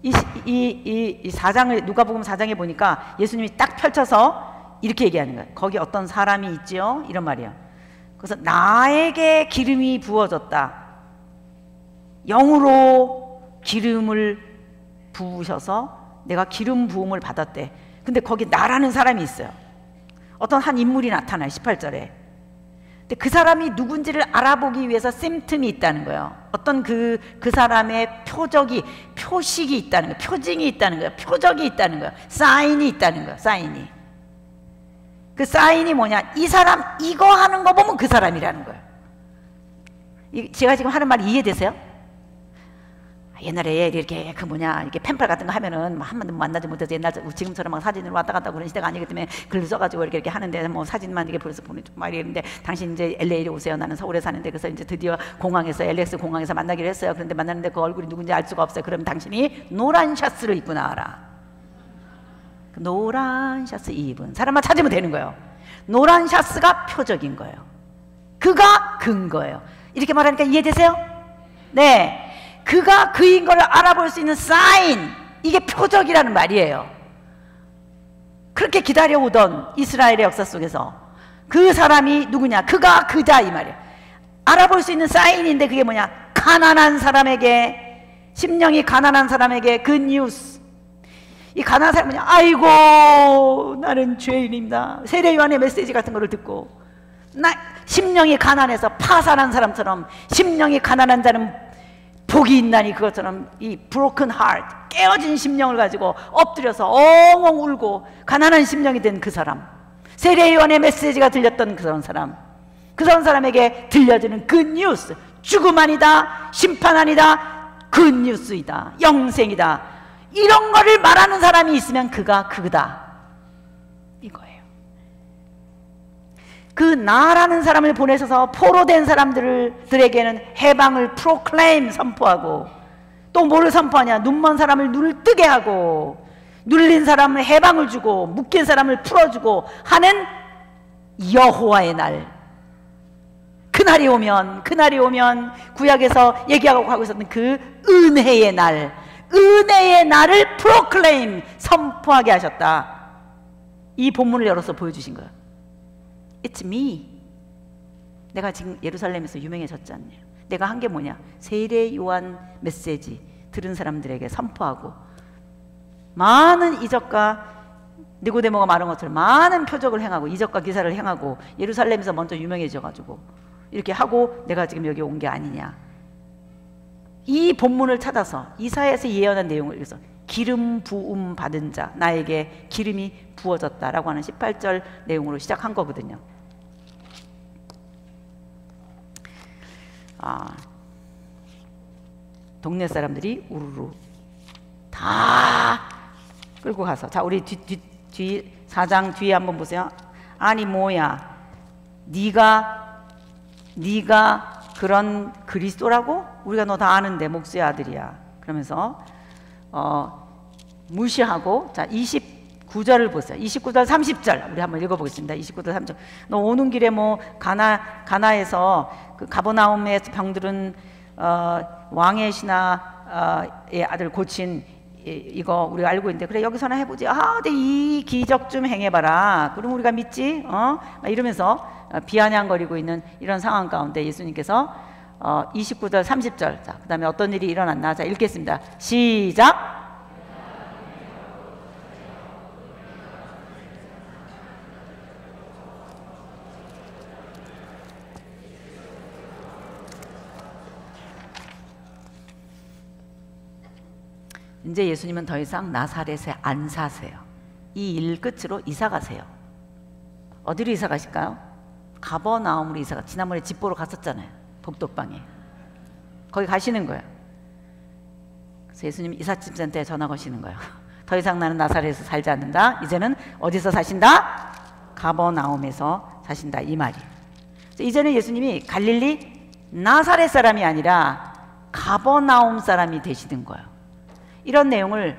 이 4장을 누가복음 4장에 보니까 예수님이 딱 펼쳐서 이렇게 얘기하는 거예요. 거기 어떤 사람이 있지요? 이런 말이에요. 그래서 나에게 기름이 부어졌다. 영으로 기름을 부으셔서 내가 기름 부음을 받았대. 근데 거기 나라는 사람이 있어요. 어떤 한 인물이 나타나요. 18절에. 근데 그 사람이 누군지를 알아보기 위해서 심틈이 있다는 거예요. 어떤 그 사람의 표식이 있다는 거예요. 표징이 있다는 거예요. 표적이 있다는 거예요. 사인이 있다는 거예요. 사인이. 그 사인이 뭐냐? 이 사람 이거 하는 거 보면 그 사람이라는 거예요. 제가 지금 하는 말이 이해되세요? 옛날에 이렇게 이렇게 펜팔 같은 거 하면은 한 번도 만나지 못해서 옛날 지금처럼 막 사진으로 왔다 갔다 그런 시대가 아니기 때문에 글을 써가지고 이렇게 하는데 뭐 사진만 이렇게 보내서 막 이랬는데 당신 이제 LA에 오세요. 나는 서울에 사는데 그래서 이제 드디어 공항에서 LAX 공항에서 만나기로 했어요. 그런데 만났는데 그 얼굴이 누군지 알 수가 없어요. 그럼 당신이 노란 셔츠를 입고 나와라. 그 노란 셔츠 입은 사람만 찾으면 되는 거예요. 노란 셔츠가 표적인 거예요. 그가 근거예요. 이렇게 말하니까 이해되세요? 네. 그가 그인 걸 알아볼 수 있는 사인, 이게 표적이라는 말이에요. 그렇게 기다려오던 이스라엘의 역사 속에서 그 사람이 누구냐? 그가 그자 이 말이에요. 알아볼 수 있는 사인인데 그게 뭐냐? 가난한 사람에게, 심령이 가난한 사람에게 그 뉴스. 이 가난한 사람은 뭐냐? 아이고 나는 죄인입니다. 세례 요한의 메시지 같은 거를 듣고 심령이 가난해서 파산한 사람처럼 심령이 가난한 자는 복이 있나니 그것처럼 이 broken heart, 깨어진 심령을 가지고 엎드려서 엉엉 울고 가난한 심령이 된 그 사람, 세례 요한의 메시지가 들렸던 그런 사람에게 들려주는 그 뉴스, 죽음 아니다, 심판 아니다, 그 뉴스이다, 영생이다, 이런 거를 말하는 사람이 있으면 그가 그거다 이거예요. 그 나라는 사람을 보내셔서 포로된 사람들에게는 해방을 프로클레임 선포하고, 또 뭐를 선포하냐? 눈먼 사람을 눈을 뜨게 하고, 눌린 사람을 해방을 주고, 묶인 사람을 풀어주고 하는 여호와의 날. 그날이 오면 구약에서 얘기하고 하고 있었던 그 은혜의 날을 프로클레임 선포하게 하셨다. 이 본문을 열어서 보여주신 거예요. It's me. 내가 지금 예루살렘에서 유명해졌지 않냐? 내가 한 게 뭐냐? 세례 요한 메시지 들은 사람들에게 선포하고, 많은 이적과 니고데모가 말한 것처럼 많은 표적을 행하고 이적과 기사를 행하고 예루살렘에서 먼저 유명해져가지고 이렇게 하고 내가 지금 여기 온 게 아니냐? 이 본문을 찾아서 이사야에서 예언한 내용을 읽어서 기름 부음 받은 자, 나에게 기름이 부어졌다라고 하는 18절 내용으로 시작한 거거든요. 동네 사람들이 우르르 다 끌고 가서, 자 우리 뒤 4장 뒤에 한번 보세요. 아니 뭐야, 네가 그런 그리스도라고? 우리가 너 다 아는데 목수의 아들이야. 그러면서 무시하고, 자 29절을 보세요. 29절 30절 우리 한번 읽어보겠습니다. 29절 30절. 너 오는 길에 뭐 가나에서 그 가버나움의 병들은 왕의 신하의 아들 고친 이거 우리가 알고 있는데, 그래 여기서나 해보지. 근데 이 기적 좀 행해봐라. 그럼 우리가 믿지? 막 이러면서 비아냥거리고 있는 이런 상황 가운데 예수님께서 29절 30절, 자 그 다음에 어떤 일이 일어났나, 자 읽겠습니다. 시작. 이제 예수님은 더 이상 나사렛에 안 사세요. 이 일 끝으로 이사 가세요. 어디로 이사 가실까요? 가버나움으로 이사 가. 지난번에 집 보러 갔었잖아요. 복덕방에. 거기 가시는 거예요. 그래서 예수님 이삿짐 센터에 전화 거시는 거예요. 더 이상 나는 나사렛에서 살지 않는다. 이제는 어디서 사신다? 가버나움에서 사신다. 이 말이에요. 이제는 예수님이 갈릴리 나사렛 사람이 아니라 가버나움 사람이 되시는 거예요. 이런 내용을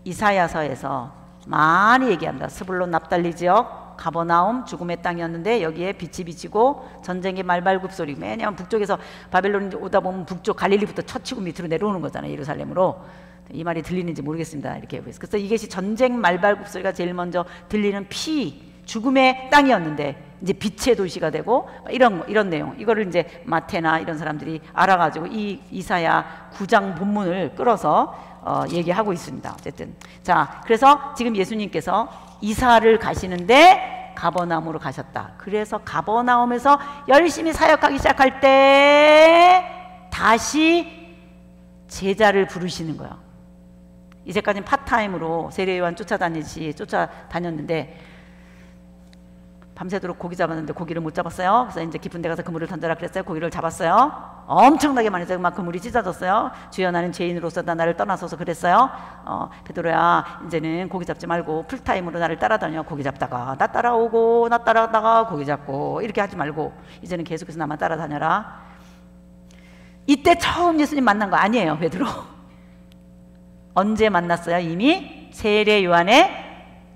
이사야서에서 많이 얘기합니다. 스불론 납달리 지역 가버나움 죽음의 땅이었는데 여기에 빛이 비치고 전쟁의 말발굽 소리. 왜냐하면 북쪽에서 바벨론이 오다 보면 북쪽 갈릴리부터 쳐치고 밑으로 내려오는 거잖아요. 예루살렘으로. 이 말이 들리는지 모르겠습니다. 이렇게 그래서 이것이 전쟁 말발굽 소리가 제일 먼저 들리는 죽음의 땅이었는데 이제 빛의 도시가 되고 이런 내용. 이거를 이제 마태나 이런 사람들이 알아가지고 이 이사야 9장 본문을 끌어서 얘기하고 있습니다. 어쨌든 자, 그래서 지금 예수님께서 이사를 가시는데 가버나움으로 가셨다. 그래서 가버나움에서 열심히 사역하기 시작할 때 다시 제자를 부르시는 거예요. 이제까지는 파타임으로 세례요한 쫓아다녔는데 밤새도록 고기 잡았는데 고기를 못 잡았어요. 그래서 이제 깊은 데 가서 그물을 던져라 그랬어요. 고기를 잡았어요. 엄청나게 많이 잡고 막 그물이 찢어졌어요. 주여 나는 죄인으로서 나를 떠나서서 그랬어요. 베드로야 이제는 고기 잡지 말고 풀타임으로 나를 따라다녀. 고기 잡다가 나 따라오고 나 따라다가 고기 잡고 이렇게 하지 말고 이제는 계속해서 나만 따라다녀라. 이때 처음 예수님 만난 거 아니에요. 베드로. 언제 만났어요? 이미 세례 요한의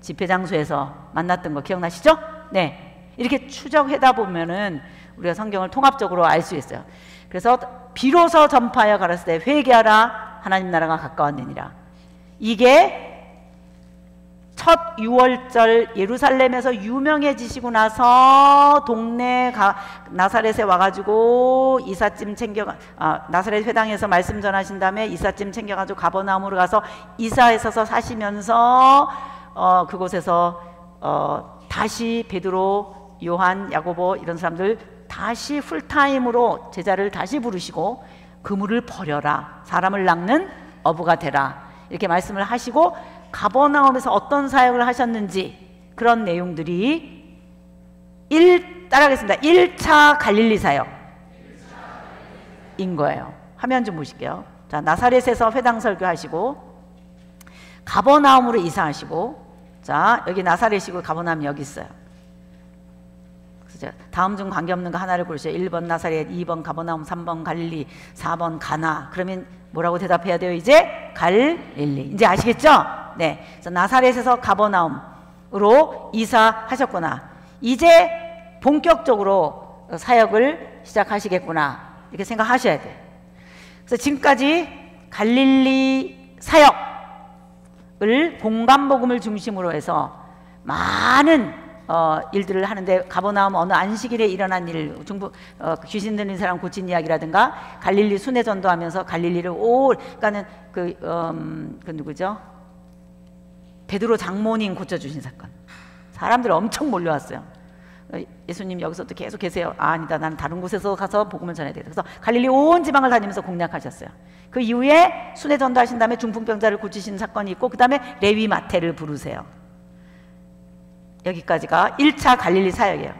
집회 장소에서 만났던 거 기억나시죠? 네, 이렇게 추적하다 보면은 우리가 성경을 통합적으로 알 수 있어요. 그래서 비로소 전파하여 가라사대 회개하라 하나님 나라가 가까웠느니라. 이게 첫 6월절 예루살렘에서 유명해지시고 나서 동네 나사렛에 와가지고 이삿짐 나사렛 회당에서 말씀 전하신 다음에 이삿짐 챙겨가지고 가버나움으로 가서 이사에 서서 사시면서 그곳에서 다시 베드로, 요한, 야고보 이런 사람들 다시 풀타임으로 제자를 다시 부르시고 그물을 버려라. 사람을 낚는 어부가 되라. 이렇게 말씀을 하시고 가버나움에서 어떤 사역을 하셨는지 그런 내용들이 따라하겠습니다. 1차 갈릴리 사역인 거예요. 화면 좀 보실게요. 자, 나사렛에서 회당 설교하시고 가버나움으로 이사하시고 자, 여기 나사렛이고 가버나움 여기 있어요. 그래서 다음 중 관계없는 거 하나를 고르세요. 1번 나사렛, 2번 가버나움, 3번 갈릴리, 4번 가나. 그러면 뭐라고 대답해야 돼요? 이제 갈릴리. 이제 아시겠죠? 네. 그래서 나사렛에서 가버나움으로 이사하셨구나. 이제 본격적으로 사역을 시작하시겠구나. 이렇게 생각하셔야 돼요. 그래서 지금까지 갈릴리 사역을 공감복음을 중심으로 해서 많은 일들을 하는데 가버나움 어느 안식일에 일어난 일, 귀신 들린 사람 고친 이야기라든가 갈릴리 순회 전도하면서 갈릴리를 그러니까는 그 누구죠? 베드로 장모님 고쳐주신 사건. 사람들 엄청 몰려왔어요. 예수님 여기서 또 계속 계세요. 아니다, 나는 다른 곳에서 가서 복음을 전해야 돼. 그래서 갈릴리 온 지방을 다니면서 공략하셨어요. 그 이후에 순회 전도하신 다음에 중풍병자를 고치신 사건이 있고 그 다음에 레위 마태를 부르세요. 여기까지가 1차 갈릴리 사역이에요.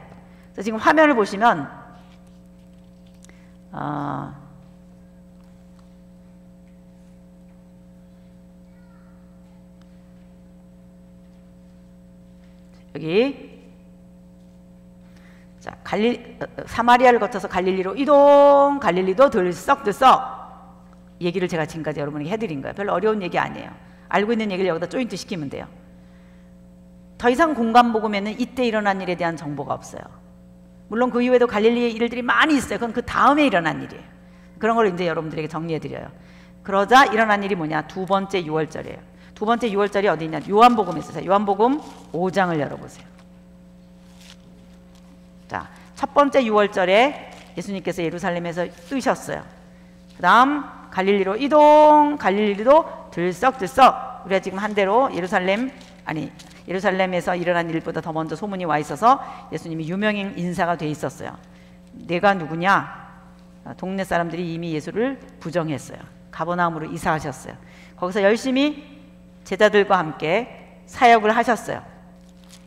그래서 지금 화면을 보시면 여기 자, 사마리아를 거쳐서 갈릴리로 이동. 갈릴리도 들썩들썩 얘기를 제가 지금까지 여러분에게 해드린 거예요. 별로 어려운 얘기 아니에요. 알고 있는 얘기를 여기다 조인트 시키면 돼요. 더 이상 공감복음에는 이때 일어난 일에 대한 정보가 없어요. 물론 그 이후에도 갈릴리의 일들이 많이 있어요. 그건 그 다음에 일어난 일이에요. 그런 걸 이제 여러분들에게 정리해드려요. 그러자 일어난 일이 뭐냐? 두 번째 6월절이에요. 두 번째 6월절이 어디 있냐? 요한복음에 있어요. 요한복음 5장을 열어보세요. 자, 첫 번째 6월절에 예수님께서 예루살렘에서 뜨셨어요. 그 다음 갈릴리로 이동. 갈릴리도 들썩들썩 우리가 지금 한 대로 예루살렘에서 일어난 일보다 더 먼저 소문이 와 있어서 예수님이 유명인 인사가 돼 있었어요. 내가 누구냐? 동네 사람들이 이미 예수를 부정했어요. 가버나움으로 이사하셨어요. 거기서 열심히 제자들과 함께 사역을 하셨어요.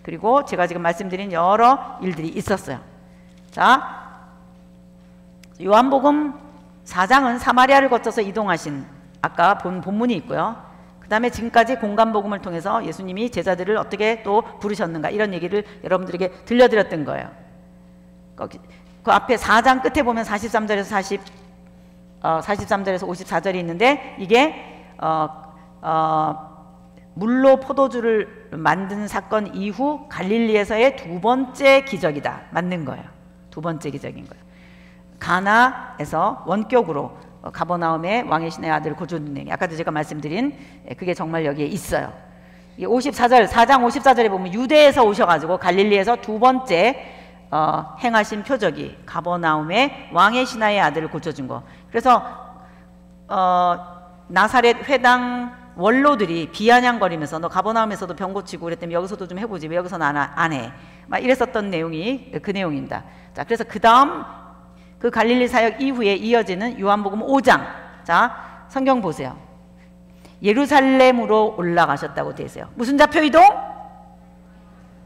그리고 제가 지금 말씀드린 여러 일들이 있었어요. 자, 요한복음 4장은 사마리아를 거쳐서 이동하신 아까 본 본문이 있고요. 그 다음에 지금까지 공간복음을 통해서 예수님이 제자들을 어떻게 또 부르셨는가 이런 얘기를 여러분들에게 들려드렸던 거예요. 그 앞에 4장 끝에 보면 43절에서 43절에서 54절이 있는데 이게 물로 포도주를 만든 사건 이후 갈릴리에서의 두 번째 기적이다. 맞는 거예요. 두 번째 기적인 거예요. 가나에서 원격으로 가버나움의 왕의 신의 아들 고쳐주는, 아까도 제가 말씀드린 그게 정말 여기에 있어요. 54절, 4장 54절에 보면 유대에서 오셔가지고 갈릴리에서 두 번째 행하신 표적이 가버나움의 왕의 신하의 아들을 고쳐준 거. 그래서 나사렛 회당 원로들이 비아냥거리면서 너 가버나움에서도 병 고치고 그랬더니 여기서도 좀 해보지 왜 여기서는 안 해? 막 이랬었던 내용이 그 내용입니다. 자, 그래서 그 다음 그 갈릴리 사역 이후에 이어지는 요한복음 5장. 자, 성경 보세요. 예루살렘으로 올라가셨다고 되어 있어요. 무슨 좌표 이동?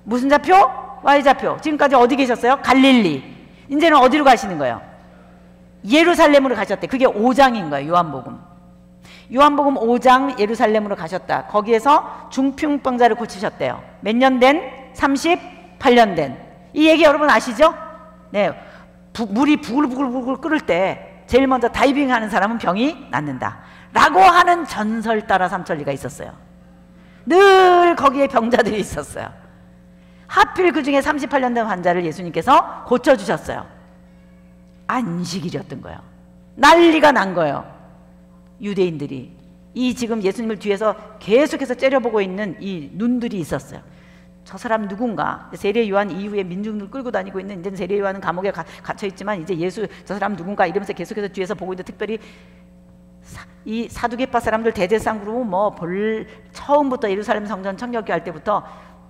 무슨 좌표? Y좌표. 지금까지 어디 계셨어요? 갈릴리. 이제는 어디로 가시는 거예요? 예루살렘으로 가셨대. 그게 5장인 거예요. 요한복음 5장 예루살렘으로 가셨다. 거기에서 중풍병자를 고치셨대요. 몇 년 된? 38년 된. 이 얘기 여러분 아시죠? 네. 물이 부글부글 끓을 때 제일 먼저 다이빙하는 사람은 병이 낫는다 라고 하는 전설 따라 삼천리가 있었어요. 늘 거기에 병자들이 있었어요. 하필 그 중에 38년 된 환자를 예수님께서 고쳐주셨어요. 안식일이었던 거예요. 난리가 난 거예요. 유대인들이 이 지금 예수님을 뒤에서 계속해서 째려보고 있는 이 눈들이 있었어요. 저 사람 누군가? 세례 요한 이후에 민중을 끌고 다니고 있는, 이제 세례 요한은 감옥에 갇혀 있지만 이제 예수 저 사람 누군가 이러면서 계속해서 뒤에서 보고 있는데, 특별히 이 사두개파 사람들 대제상 그룹은 뭐 처음부터 예루살렘 성전 청결기 할 때부터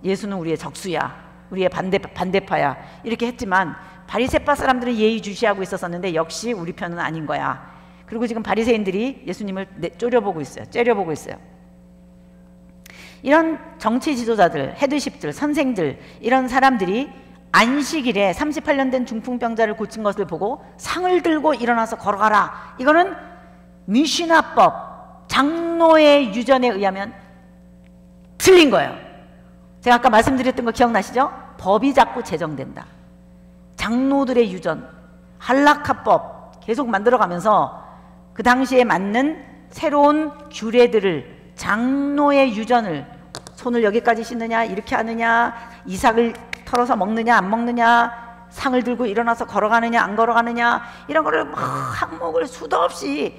예수는 우리의 적수야, 우리의 반대파야 이렇게 했지만 바리새파 사람들은 예의주시하고 있었는데 역시 우리 편은 아닌 거야. 그리고 지금 바리새인들이 예수님을 째려보고 있어요. 이런 정치 지도자들, 헤드십들, 선생들 이런 사람들이 안식일에 38년 된 중풍병자를 고친 것을 보고 상을 들고 일어나서 걸어가라. 이거는 미시나법, 장로의 유전에 의하면 틀린 거예요. 제가 아까 말씀드렸던 거 기억나시죠? 법이 자꾸 제정된다. 장로들의 유전, 할라카법 계속 만들어가면서 그 당시에 맞는 새로운 규례들을, 장로의 유전을, 손을 여기까지 씻느냐, 이렇게 하느냐, 이삭을 털어서 먹느냐 안 먹느냐, 상을 들고 일어나서 걸어가느냐 안 걸어가느냐, 이런 거를 막 항목을 수도 없이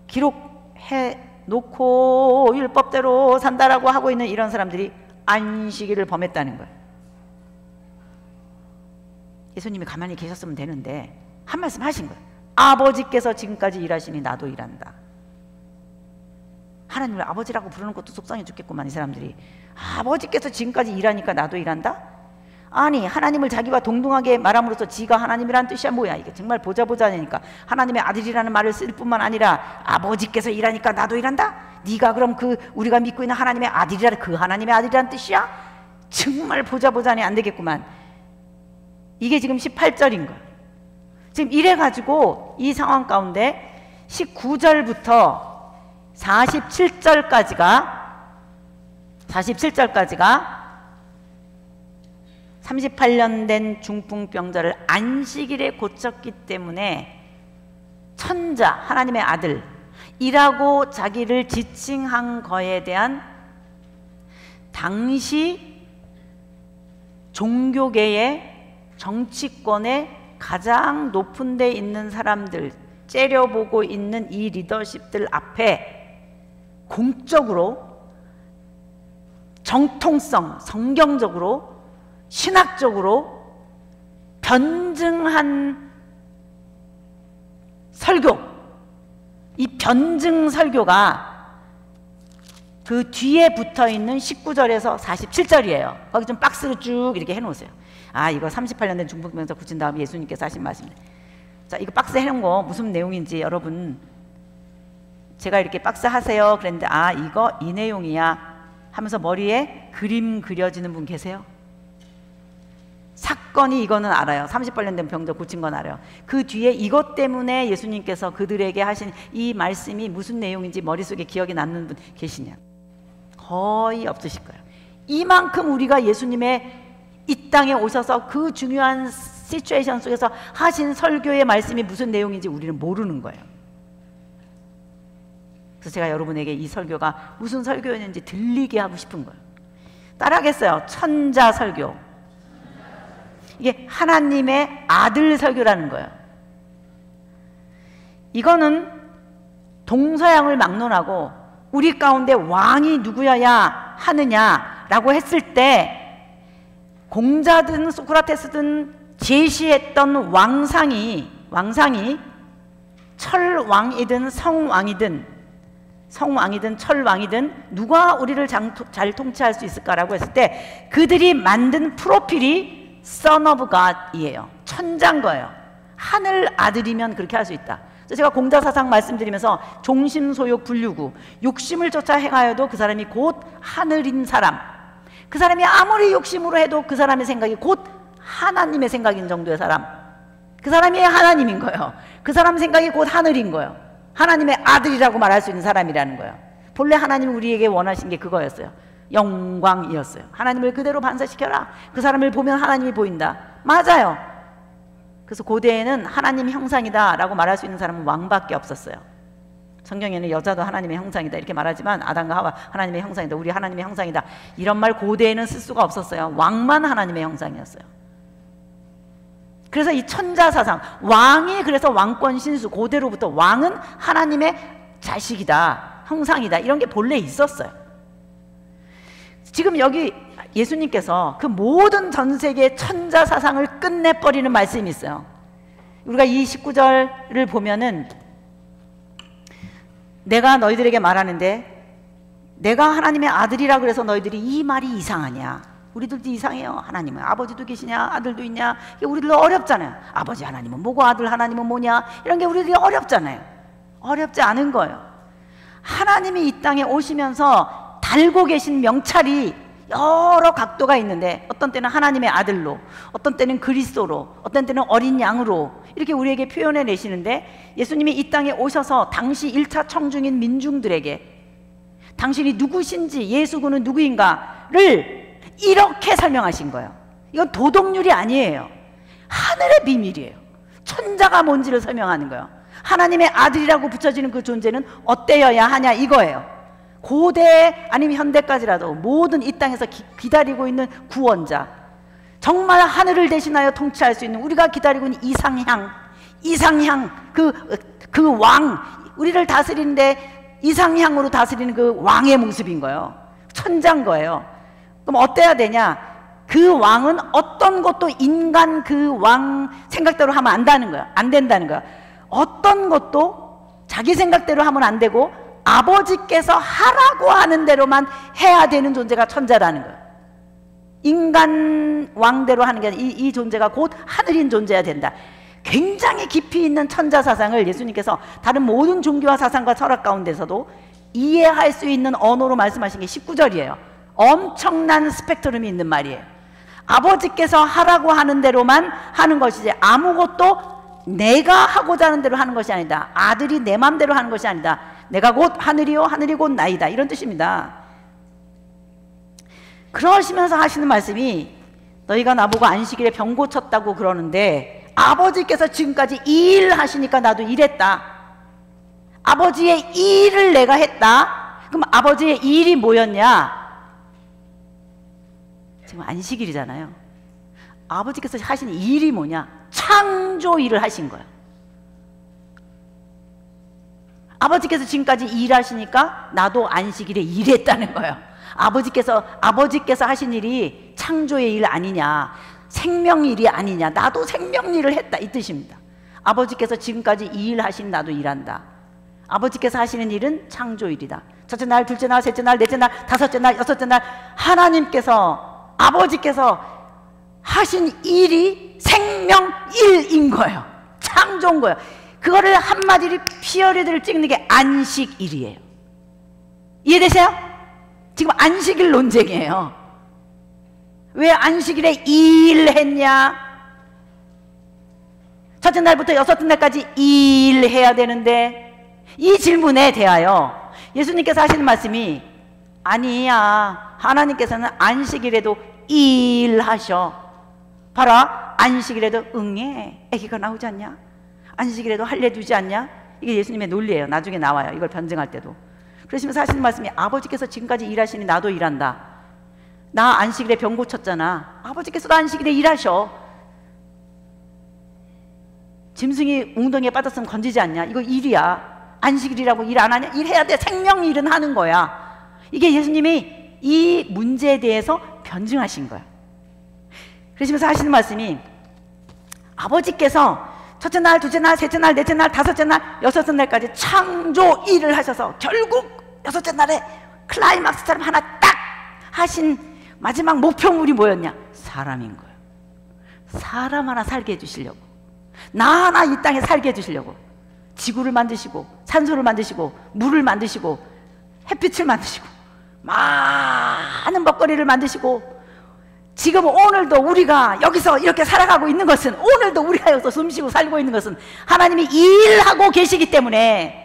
기록해 놓고 율법대로 산다라고 하고 있는 이런 사람들이 안식일을 범했다는 거예요. 예수님이 가만히 계셨으면 되는데 한 말씀 하신 거예요. 아버지께서 지금까지 일하시니 나도 일한다. 하나님을 아버지라고 부르는 것도 속상해 죽겠구만 이 사람들이. 아버지께서 지금까지 일하니까 나도 일한다? 아니, 하나님을 자기와 동등하게 말함으로써 지가 하나님이라는 뜻이야. 뭐야 이게, 정말 보자보자니까 하나님의 아들이라는 말을 쓸 뿐만 아니라 아버지께서 일하니까 나도 일한다? 네가 그럼 그 우리가 믿고 있는 하나님의 아들이라, 그 하나님의 아들이라는 뜻이야? 정말 보자보자니 안 되겠구만. 이게 지금 18절인 거야. 지금 이래가지고 이 상황 가운데 19절부터 47절까지가 38년 된 중풍병자를 안식일에 고쳤기 때문에 천자, 하나님의 아들이라고 자기를 지칭한 거에 대한 당시 종교계의, 정치권의 가장 높은 데 있는 사람들, 째려보고 있는 이 리더십들 앞에 공적으로, 정통성, 성경적으로, 신학적으로 변증한 설교, 이 변증 설교가 그 뒤에 붙어있는 19절에서 47절이에요. 거기 좀 박스로 쭉 이렇게 해놓으세요. 아, 이거 38년 된 중풍병자 고친 다음에 예수님께서 하신 말씀입니다. 자, 이거 박스 해놓은 거 무슨 내용인지 여러분, 제가 이렇게 박스 하세요 그랬는데 아, 이거 이 내용이야 하면서 머리에 그림 그려지는 분 계세요? 사건이 이거는 알아요. 38년 된 병자 고친 건 알아요. 그 뒤에 이것 때문에 예수님께서 그들에게 하신 이 말씀이 무슨 내용인지 머릿속에 기억이 남는 분 계시냐? 거의 없으실 거예요. 이만큼 우리가 예수님의 이 땅에 오셔서 그 중요한 시츄에이션 속에서 하신 설교의 말씀이 무슨 내용인지 우리는 모르는 거예요. 그래서 제가 여러분에게 이 설교가 무슨 설교였는지 들리게 하고 싶은 거예요. 따라하겠어요. 천자 설교. 이게 하나님의 아들 설교라는 거예요. 이거는 동서양을 막론하고 우리 가운데 왕이 누구여야 하느냐라고 했을 때 공자든 소크라테스든 제시했던 왕상이 철왕이든 성왕이든 철왕이든 누가 우리를 잘 통치할 수 있을까라고 했을 때 그들이 만든 프로필이 Son of God이에요. 천자인 거예요. 하늘 아들이면 그렇게 할 수 있다. 그래서 제가 공자사상 말씀드리면서 종심소욕 불유구, 욕심을 쫓아 행하여도 그 사람이 곧 하늘인 사람, 그 사람이 아무리 욕심으로 해도 그 사람의 생각이 곧 하나님의 생각인 정도의 사람, 그 사람이 하나님인 거예요. 그 사람 생각이 곧 하늘인 거예요. 하나님의 아들이라고 말할 수 있는 사람이라는 거예요. 본래 하나님이 우리에게 원하신 게 그거였어요. 영광이었어요. 하나님을 그대로 반사시켜라. 그 사람을 보면 하나님이 보인다. 맞아요. 그래서 고대에는 하나님 형상이다 라고 말할 수 있는 사람은 왕밖에 없었어요. 성경에는 여자도 하나님의 형상이다 이렇게 말하지만 아담과 하와 하나님의 형상이다, 우리 하나님의 형상이다 이런 말 고대에는 쓸 수가 없었어요. 왕만 하나님의 형상이었어요. 그래서 이 천자사상, 왕이 그래서 왕권 신수, 고대로부터 왕은 하나님의 자식이다, 형상이다 이런 게 본래 있었어요. 지금 여기 예수님께서 그 모든 전 세계의 천자사상을 끝내버리는 말씀이 있어요. 우리가 이 19절을 보면은 내가 너희들에게 말하는데 내가 하나님의 아들이라 그래서 너희들이 이 말이 이상하냐? 우리들도 이상해요. 하나님은 아버지도 계시냐? 아들도 있냐? 이게 우리들 어렵잖아요. 아버지 하나님은 뭐고 아들 하나님은 뭐냐? 이런 게 우리들이 어렵잖아요. 어렵지 않은 거예요. 하나님이 이 땅에 오시면서 달고 계신 명찰이 여러 각도가 있는데 어떤 때는 하나님의 아들로, 어떤 때는 그리스도로, 어떤 때는 어린 양으로 이렇게 우리에게 표현해 내시는데 예수님이 이 땅에 오셔서 당시 1차 청중인 민중들에게 당신이 누구신지, 예수군은 누구인가를 이렇게 설명하신 거예요. 이건 도덕률이 아니에요. 하늘의 비밀이에요. 천자가 뭔지를 설명하는 거예요. 하나님의 아들이라고 붙여지는 그 존재는 어때여야 하냐 이거예요. 고대 아니면 현대까지라도 모든 이 땅에서 기다리고 있는 구원자, 정말 하늘을 대신하여 통치할 수 있는 우리가 기다리고 있는 이상향 그 왕, 우리를 다스리는데 이상향으로 다스리는 그 왕의 모습인 거예요. 천자인 거예요. 그럼 어때야 되냐? 그 왕은 어떤 것도 인간 그 왕 생각대로 하면 안 된다는 거야. 어떤 것도 자기 생각대로 하면 안 되고 아버지께서 하라고 하는 대로만 해야 되는 존재가 천자라는 거예요. 인간 왕대로 하는 게 아니라 이 존재가 곧 하늘인 존재야 된다. 굉장히 깊이 있는 천자 사상을 예수님께서 다른 모든 종교와 사상과 철학 가운데서도 이해할 수 있는 언어로 말씀하신 게 19절이에요. 엄청난 스펙트럼이 있는 말이에요. 아버지께서 하라고 하는 대로만 하는 것이지 아무것도 내가 하고자 하는 대로 하는 것이 아니다. 아들이 내 맘대로 하는 것이 아니다. 내가 곧 하늘이요 하늘이 곧 나이다 이런 뜻입니다. 그러시면서 하시는 말씀이 너희가 나보고 안식일에 병 고쳤다고 그러는데 아버지께서 지금까지 이 일 하시니까 나도 일했다. 아버지의 이 일을 내가 했다. 그럼 아버지의 이 일이 뭐였냐? 지금 안식일이잖아요. 아버지께서 하신 이 일이 뭐냐? 창조 일을 하신 거예요. 아버지께서 지금까지 일하시니까 나도 안식일에 일했다는 거예요. 아버지께서 하신 일이 창조의 일 아니냐, 생명일이 아니냐, 나도 생명일을 했다 이 뜻입니다. 아버지께서 지금까지 이 일 하신 나도 일한다. 아버지께서 하시는 일은 창조일이다. 첫째 날, 둘째 날, 셋째 날, 넷째 날, 다섯째 날, 여섯째 날 하나님께서, 아버지께서 하신 일이 생명일인 거예요. 창조인 거예요. 그거를 한마디로 피어리드를 찍는 게 안식일이에요. 이해되세요? 지금 안식일 논쟁이에요. 왜 안식일에 일했냐? 첫째 날부터 여섯째 날까지 일해야 되는데, 이 질문에 대하여 예수님께서 하시는 말씀이, 아니야, 하나님께서는 안식일에도 일하셔. 봐라, 안식일에도 응애 아기가 나오지 않냐? 안식일에도 할례두지 않냐? 이게 예수님의 논리예요. 나중에 나와요. 이걸 변증할 때도. 그러시면서 하시는 말씀이, 아버지께서 지금까지 일하시니 나도 일한다. 나 안식일에 병 고쳤잖아. 아버지께서도 안식일에 일하셔. 짐승이 웅덩이에 빠졌으면 건지지 않냐? 이거 일이야. 안식일이라고 일 안 하냐? 일해야 돼. 생명 일은 하는 거야. 이게 예수님이 이 문제에 대해서 변증하신 거야. 그러시면서 하시는 말씀이, 아버지께서 첫째 날, 둘째 날, 셋째 날, 넷째 날, 다섯째 날, 여섯째 날까지 창조 일을 하셔서 결국 여섯째 날에 클라이막스처럼 하나 딱 하신 마지막 목표물이 뭐였냐? 사람인 거예요. 사람 하나 살게 해주시려고, 나 하나 이 땅에 살게 해주시려고 지구를 만드시고 산소를 만드시고 물을 만드시고 햇빛을 만드시고 많은 먹거리를 만드시고, 지금 오늘도 우리가 여기서 이렇게 살아가고 있는 것은, 오늘도 우리가 여기서 숨쉬고 살고 있는 것은 하나님이 일하고 계시기 때문에,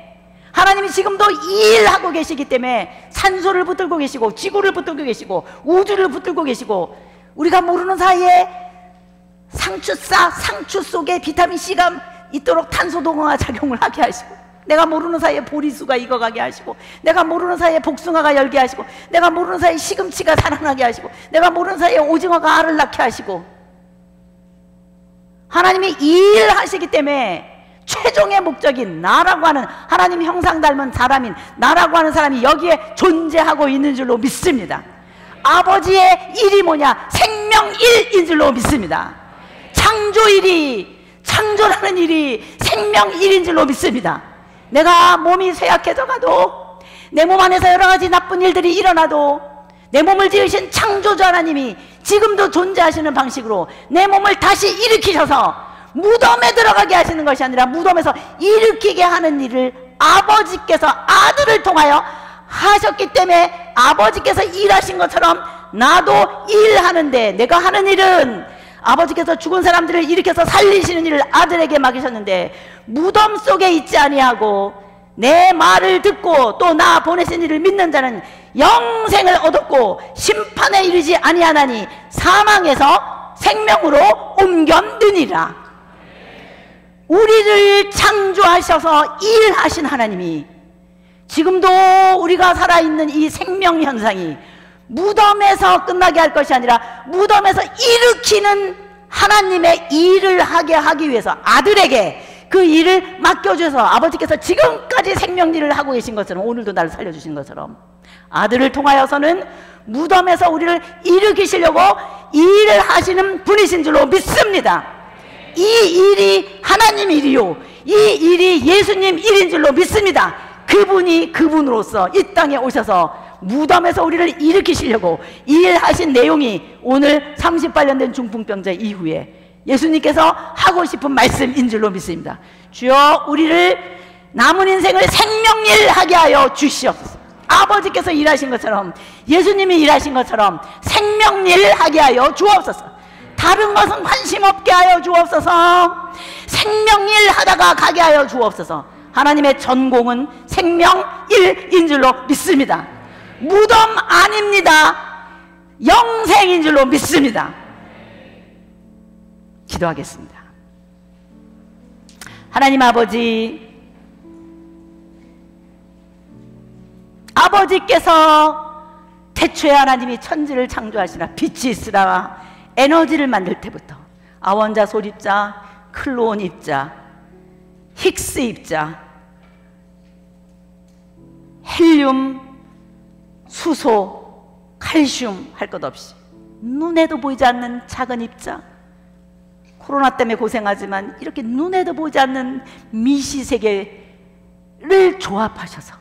하나님이 지금도 일하고 계시기 때문에 산소를 붙들고 계시고 지구를 붙들고 계시고 우주를 붙들고 계시고, 우리가 모르는 사이에 상추 속에 비타민C가 있도록 탄소동화 작용을 하게 하시고, 내가 모르는 사이에 보리수가 익어가게 하시고, 내가 모르는 사이에 복숭아가 열게 하시고, 내가 모르는 사이에 시금치가 살아나게 하시고, 내가 모르는 사이에 오징어가 알을 낳게 하시고, 하나님이 일하시기 때문에 최종의 목적이 나라고 하는, 하나님 형상 닮은 사람인 나라고 하는 사람이 여기에 존재하고 있는 줄로 믿습니다. 아버지의 일이 뭐냐? 생명일인 줄로 믿습니다. 창조일이, 창조라는 일이 생명일인 줄로 믿습니다. 내가 몸이 쇠약해져 가도, 내 몸 안에서 여러 가지 나쁜 일들이 일어나도, 내 몸을 지으신 창조주 하나님이 지금도 존재하시는 방식으로 내 몸을 다시 일으키셔서 무덤에 들어가게 하시는 것이 아니라 무덤에서 일으키게 하는 일을 아버지께서 아들을 통하여 하셨기 때문에, 아버지께서 일하신 것처럼 나도 일하는데, 내가 하는 일은 아버지께서 죽은 사람들을 일으켜서 살리시는 일을 아들에게 맡기셨는데, 무덤 속에 있지 아니하고 내 말을 듣고 또 나 보내신 이를 믿는 자는 영생을 얻었고 심판에 이르지 아니하나니 사망에서 생명으로 옮겼느니라. 우리를 창조하셔서 일하신 하나님이 지금도 우리가 살아있는 이 생명 현상이 무덤에서 끝나게 할 것이 아니라 무덤에서 일으키는 하나님의 일을 하게 하기 위해서 아들에게 그 일을 맡겨주셔서, 아버지께서 지금까지 생명일을 하고 계신 것처럼, 오늘도 나를 살려주신 것처럼 아들을 통하여서는 무덤에서 우리를 일으키시려고 일을 하시는 분이신 줄로 믿습니다. 이 일이 하나님 일이요, 이 일이 예수님 일인 줄로 믿습니다. 그분이 그분으로서 이 땅에 오셔서 무덤에서 우리를 일으키시려고 일하신 내용이 오늘 38년 된 중풍병자 이후에 예수님께서 하고 싶은 말씀인 줄로 믿습니다. 주여, 우리를 남은 인생을 생명일 하게 하여 주시옵소서. 아버지께서 일하신 것처럼, 예수님이 일하신 것처럼 생명일 하게 하여 주옵소서. 다른 것은 관심 없게 하여 주옵소서. 생명일 하다가 가게 하여 주옵소서. 하나님의 전공은 생명일인 줄로 믿습니다. 무덤 아닙니다. 영생인 줄로 믿습니다. 기도하겠습니다. 하나님 아버지, 아버지께서 태초에 하나님이 천지를 창조하시나 빛이 있으라 에너지를 만들 때부터 아원자, 소립자, 클로온 입자, 힉스 입자, 헬륨, 수소, 칼슘 할 것 없이 눈에도 보이지 않는 작은 입자, 코로나 때문에 고생하지만 이렇게 눈에도 보이지 않는 미시세계를 조합하셔서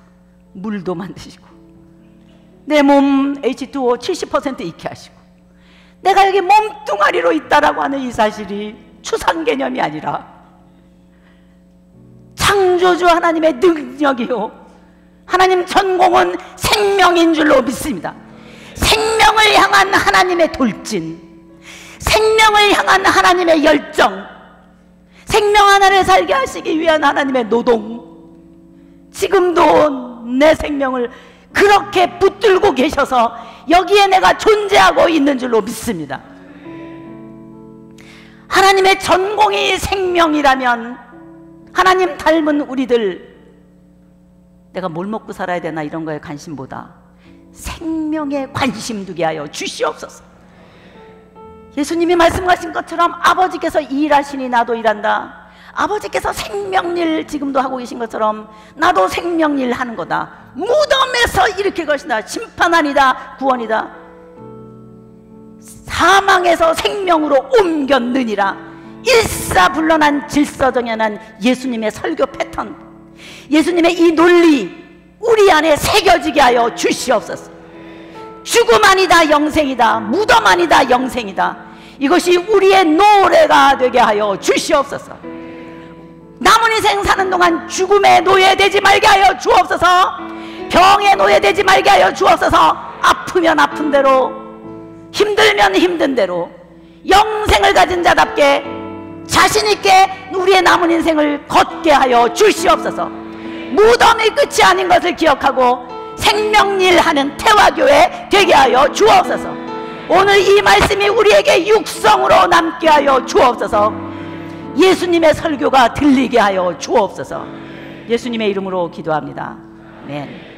물도 만드시고, 내 몸 H2O 70% 잃게 하시고, 내가 여기 몸뚱아리로 있다라고 하는 이 사실이 추상 개념이 아니라 창조주 하나님의 능력이요, 하나님 전공은 생명인 줄로 믿습니다. 생명을 향한 하나님의 돌진, 생명을 향한 하나님의 열정, 생명 하나를 살게 하시기 위한 하나님의 노동, 지금도 내 생명을 그렇게 붙들고 계셔서 여기에 내가 존재하고 있는 줄로 믿습니다. 하나님의 전공이 생명이라면 하나님 닮은 우리들, 내가 뭘 먹고 살아야 되나 이런 거에 관심보다 생명에 관심 두게 하여 주시옵소서. 예수님이 말씀하신 것처럼 아버지께서 일하시니 나도 일한다. 아버지께서 생명일 지금도 하고 계신 것처럼 나도 생명일 하는 거다. 무덤에서 일으킬 것이다. 심판 아니다, 구원이다. 사망에서 생명으로 옮겼느니라. 일사불란한 질서정연한 예수님의 설교 패턴, 예수님의 이 논리 우리 안에 새겨지게 하여 주시옵소서. 죽음 아니다 영생이다, 무덤 아니다 영생이다. 이것이 우리의 노래가 되게 하여 주시옵소서. 남은 인생 사는 동안 죽음에 노예되지 말게 하여 주옵소서. 병에 노예되지 말게 하여 주옵소서. 아프면 아픈 대로, 힘들면 힘든 대로 영생을 가진 자답게 자신있게 우리의 남은 인생을 걷게 하여 주시옵소서. 무덤이 끝이 아닌 것을 기억하고 생명일 하는 태화교회 되게 하여 주옵소서. 오늘 이 말씀이 우리에게 육성으로 남게 하여 주옵소서. 예수님의 설교가 들리게 하여 주옵소서. 예수님의 이름으로 기도합니다. 아멘.